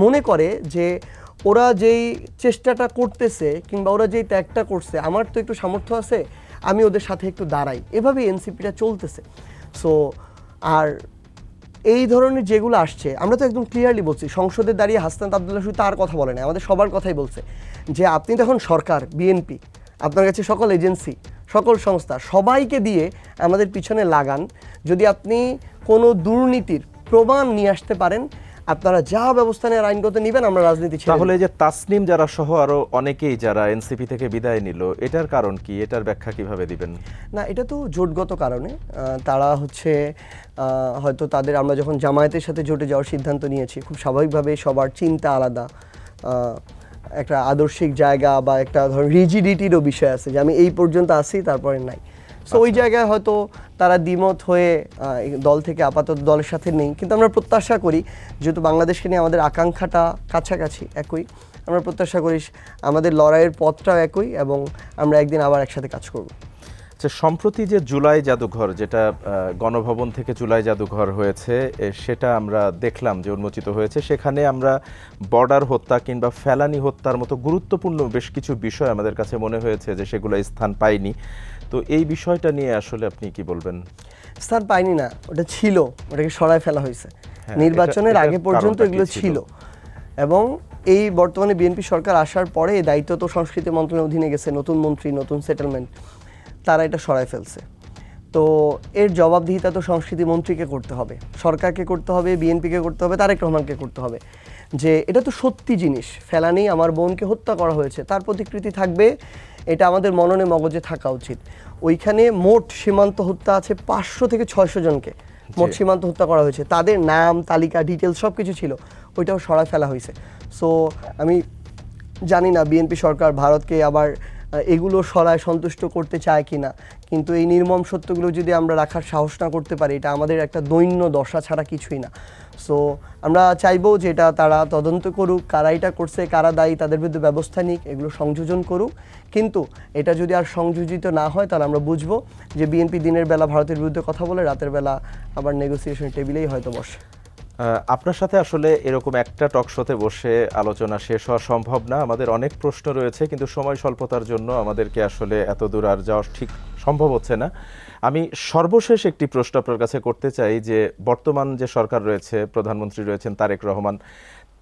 B: মনে করে যে ওরা যেই চেষ্টাটা করতেছে কিংবা ওরা যেই ত্যাগটা করছে, আমার তো একটু সামর্থ্য আছে, আমি ওদের সাথে একটু দাঁড়াই, এভাবেই এনসিপিটা চলতেছে। সো আর এই ধরনের যেগুলো আসছে, আমরা তো একদম ক্লিয়ারলি বলছি, সংসদে দাঁড়িয়ে হাসনাত আব্দুল্লাহ শুধু তার কথা বলে না, আমাদের সবার কথাই বলছে যে আপনি তখন সরকার, বিএনপি, আপনার কাছে সকল এজেন্সি, সকল সংস্থা, সবাইকে দিয়ে আমাদের পিছনে লাগান, যদি আপনি কোনো দুর্নীতির প্রমাণ নিয়ে আসতে পারেন, আপনারা যা ব্যবস্থা নেওয়ার আইনগত নেবেন, আমরা রাজনীতি ছেড়ে
A: তাহলে এই যে তাসনিম যারা সহ আরো অনেকেই যারা এনসিপি থেকে বিদায় নিল, এটার কারণ কি, এটার ব্যাখ্যা কিভাবে দিবেন?
B: না, এটা তো জোটগত কারণে তারা হচ্ছে হয়তো তাদের, আমরা যখন জামায়াতের সাথে জোটে যাওয়ার সিদ্ধান্ত নিয়েছি, খুব স্বাভাবিকভাবে সবার চিন্তা আলাদা, একটা আদর্শিক জায়গা বা একটা ধরুন রিজিডিটিরও বিষয় আছে যে আমি এই পর্যন্ত আসি, তারপরে নাই। সো ওই জায়গায় হয়তো তারা দ্বিমত হয়ে দল থেকে আপাতত দলের সাথে নেই, কিন্তু আমরা প্রত্যাশা করি, যেহেতু বাংলাদেশকে নিয়ে আমাদের আকাঙ্ক্ষাটা কাছাকাছি একই, আমরা প্রত্যাশা করি আমাদের লড়াইয়ের পথটাও একই এবং আমরা একদিন আবার একসাথে কাজ করব।
A: আচ্ছা, সম্প্রতি যে জুলাই জাদুঘর, যেটা গণভবন থেকে জুলাই জাদুঘর হয়েছে, সেটা আমরা দেখলাম যে উন্মোচিত হয়েছে, সেখানে আমরা বর্ডার হত্যা কিংবা ফেলানি হত্যার মতো গুরুত্বপূর্ণ বেশ কিছু বিষয় আমাদের কাছে মনে হয়েছে যে সেগুলো স্থান পায়নি। তো এই বিষয়টা নিয়ে আসলে আপনি কি বলবেন?
B: স্থান পায়নি না, ওটা ছিল, ওটাকে সরায় ফেলা হয়েছে। নির্বাচনের আগে পর্যন্ত এগুলো ছিল, এবং এই বর্তমানে বিএনপি সরকার আসার পরে এই দায়িত্ব তো সংস্কৃতি মন্ত্রণালয়ের অধীনে গেছে, নতুন মন্ত্রী, নতুন সেটেলমেন্ট, তারা এটা সরায় ফেলছে। তো এর জবাবদিহিতা তো সংস্কৃতি মন্ত্রীকে করতে হবে, সরকারকে করতে হবে, বিএনপিকে করতে হবে, তারেক রহমানকে করতে হবে, যে এটা তো সত্যি জিনিস, ফেলানি আমার বোনকে হত্যা করা হয়েছে, তার প্রতিকৃতি থাকবে, এটা আমাদের মননে মগজে থাকা উচিত। ওইখানে মোট সীমান্ত হত্যা আছে 500 থেকে 600 জনকে মোট সীমান্ত হত্যা করা হয়েছে, তাদের নাম, তালিকা, ডিটেলস সব কিছু ছিল, ওইটাও সরায় ফেলা হয়েছে। সো আমি জানি না বিএনপি সরকার ভারতকে আবার এগুলো সরায় সন্তুষ্ট করতে চায় কিনা, কিন্তু এই নির্মম সত্যগুলো যদি আমরা রাখার সাহস না করতে পারি, এটা আমাদের একটা দৈন্য দশা ছাড়া কিছুই না। সো আমরা চাইবো যে এটা তারা তদন্ত করুক, কারা এটা করছে, কারা দায়ী, তাদের বিরুদ্ধে ব্যবস্থা নিক, এগুলো সংযোজন করুক। কিন্তু এটা যদি আর সংযোজিত না হয়, তাহলে আমরা বুঝবো যে বিএনপি দিনের বেলা ভারতের বিরুদ্ধে কথা বলে, রাতের বেলা আবার নেগোসিয়েশন টেবিলেই হয়তো বসে।
A: আপনার সাথে আসলে এরকম একটা টক শোতে বসে আলোচনা শেষ হওয়া সম্ভব না, আমাদের অনেক প্রশ্ন রয়েছে, কিন্তু সময় স্বল্পতার জন্য আমাদেরকে আসলে এত দূর আর যাওয়া ঠিক সম্ভব হচ্ছে না। আমি সর্বশেষ একটি প্রশ্ন আপনার কাছে করতে চাই যে বর্তমান যে সরকার রয়েছে, প্রধানমন্ত্রী রয়েছেন তারেক রহমান,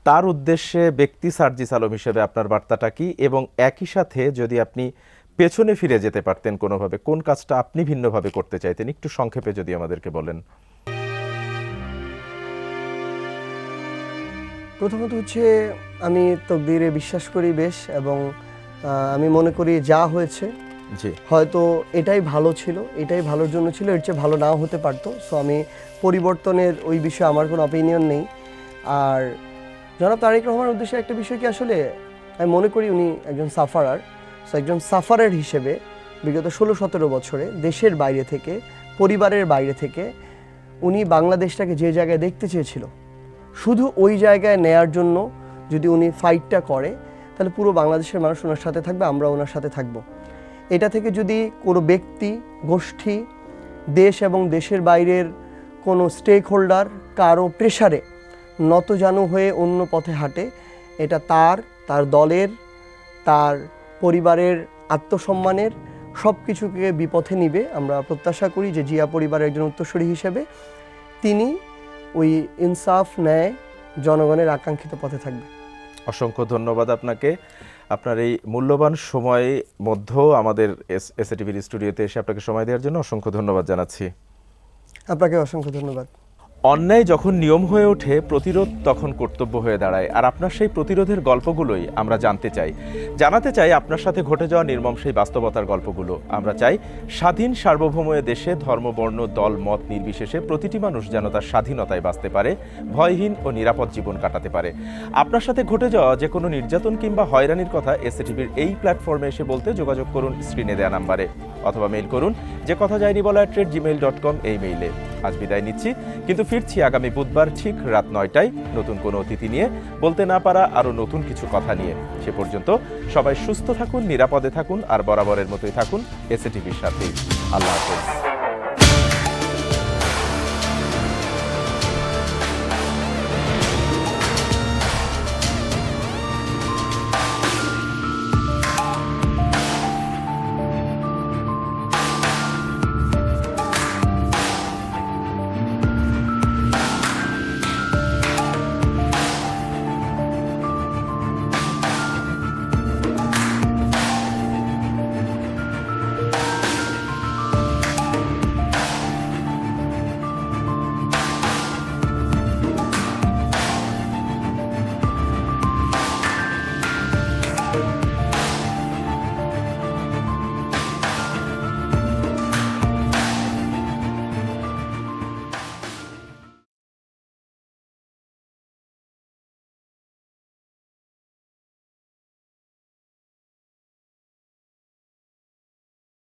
A: তার উদ্দেশ্যে ব্যক্তি সার্জিস আলম হিসেবে আপনার বার্তাটা কি, এবং একই সাথে যদি আপনি পেছনে ফিরে যেতে পারতেন কোনোভাবে, কোন কাজটা আপনি ভিন্নভাবে করতে চাইতেন, একটু সংক্ষেপে যদি আমাদেরকে বলেন।
B: প্রথমত হচ্ছে আমি তকদিরে বিশ্বাস করি বেশ, এবং আমি মনে করি যা হয়েছে হয়তো এটাই ভালো ছিল, এটাই ভালোর জন্য ছিল, এর চেয়ে ভালো নাও হতে পারতো। সো আমি পরিবর্তনের ওই বিষয়ে আমার কোনো অপিনিয়ন নেই। আর জনাব তারেক রহমানের উদ্দেশ্যে একটা বিষয় কি, আসলে আমি মনে করি উনি একজন সাফারার। সো একজন সাফারার হিসেবে বিগত 16-17 বছরে দেশের বাইরে থেকে, পরিবারের বাইরে থেকে উনি বাংলাদেশটাকে যে জায়গায় দেখতে চেয়েছিল, শুধু ওই জায়গায় নেয়ার জন্য যদি উনি ফাইটটা করে, তাহলে পুরো বাংলাদেশের মানুষ ওনার সাথে থাকবে, আমরা ওনার সাথে থাকব। এটা থেকে যদি কোনো ব্যক্তি, গোষ্ঠী, দেশ এবং দেশের বাইরের কোনো স্টেক হোল্ডার কারো প্রেসারে নতজানু হয়ে অন্য পথে হাঁটে, এটা তার দলের, তার পরিবারের আত্মসম্মানের সব কিছুকে বিপথে নিবে। আমরা প্রত্যাশা করি যে জিয়া পরিবারের একজন উত্তরসূরি হিসেবে তিনি ওই ইনসাফ, ন্যায়, জনগণের আকাঙ্ক্ষিত পথে থাকবে।
A: অসংখ্য ধন্যবাদ আপনাকে, আপনার এই মূল্যবান সময় মধ্যেও আমাদের এসএটিভির স্টুডিওতে এসে আপনাকে সময় দেওয়ার জন্য অসংখ্য ধন্যবাদ জানাচ্ছি।
B: আপনাকে অসংখ্য ধন্যবাদ।
A: অন্যায় যখন নিয়ম হয়ে ওঠে, প্রতিরোধ তখন কর্তব্য হয়ে দাঁড়ায়। আর আপনার সেই প্রতিরোধের গল্পগুলোই আমরা জানাতে চাই আপনার সাথে ঘটে যাওয়া নির্মম সেই বাস্তবতার গল্পগুলো। আমরা চাই স্বাধীন সার্বভৌম দেশে ধর্ম, বর্ণ, দল, মত নির্বিশেষে প্রতিটি মানুষ যেন তার স্বাধীনতায় বাঁচতে পারে, ভয়হীন ও নিরাপদ জীবন কাটাতে পারে। আপনার সাথে ঘটে যাওয়া যে কোনো নির্যাতন কিংবা হয়রানির কথা এসএটিভির এই প্ল্যাটফর্মে এসে বলতে যোগাযোগ করুন স্ক্রিনে দেওয়া নাম্বারে, অথবা মেইল করুন যে কথা যায়নি বলা @gmail.com এই মেইলে। আজ বিদায় নিচ্ছি, কিন্তু ফিরছি আগামী বুধবার ঠিক রাত 9টায় নতুন কোনো অতিথি নিয়ে, বলতে না পারা আরও নতুন কিছু কথা নিয়ে। সে পর্যন্ত সবাই সুস্থ থাকুন, নিরাপদে থাকুন, আর বরাবরের মতোই থাকুন এসএটিভির সাথে। আল্লাহ হাফেজ।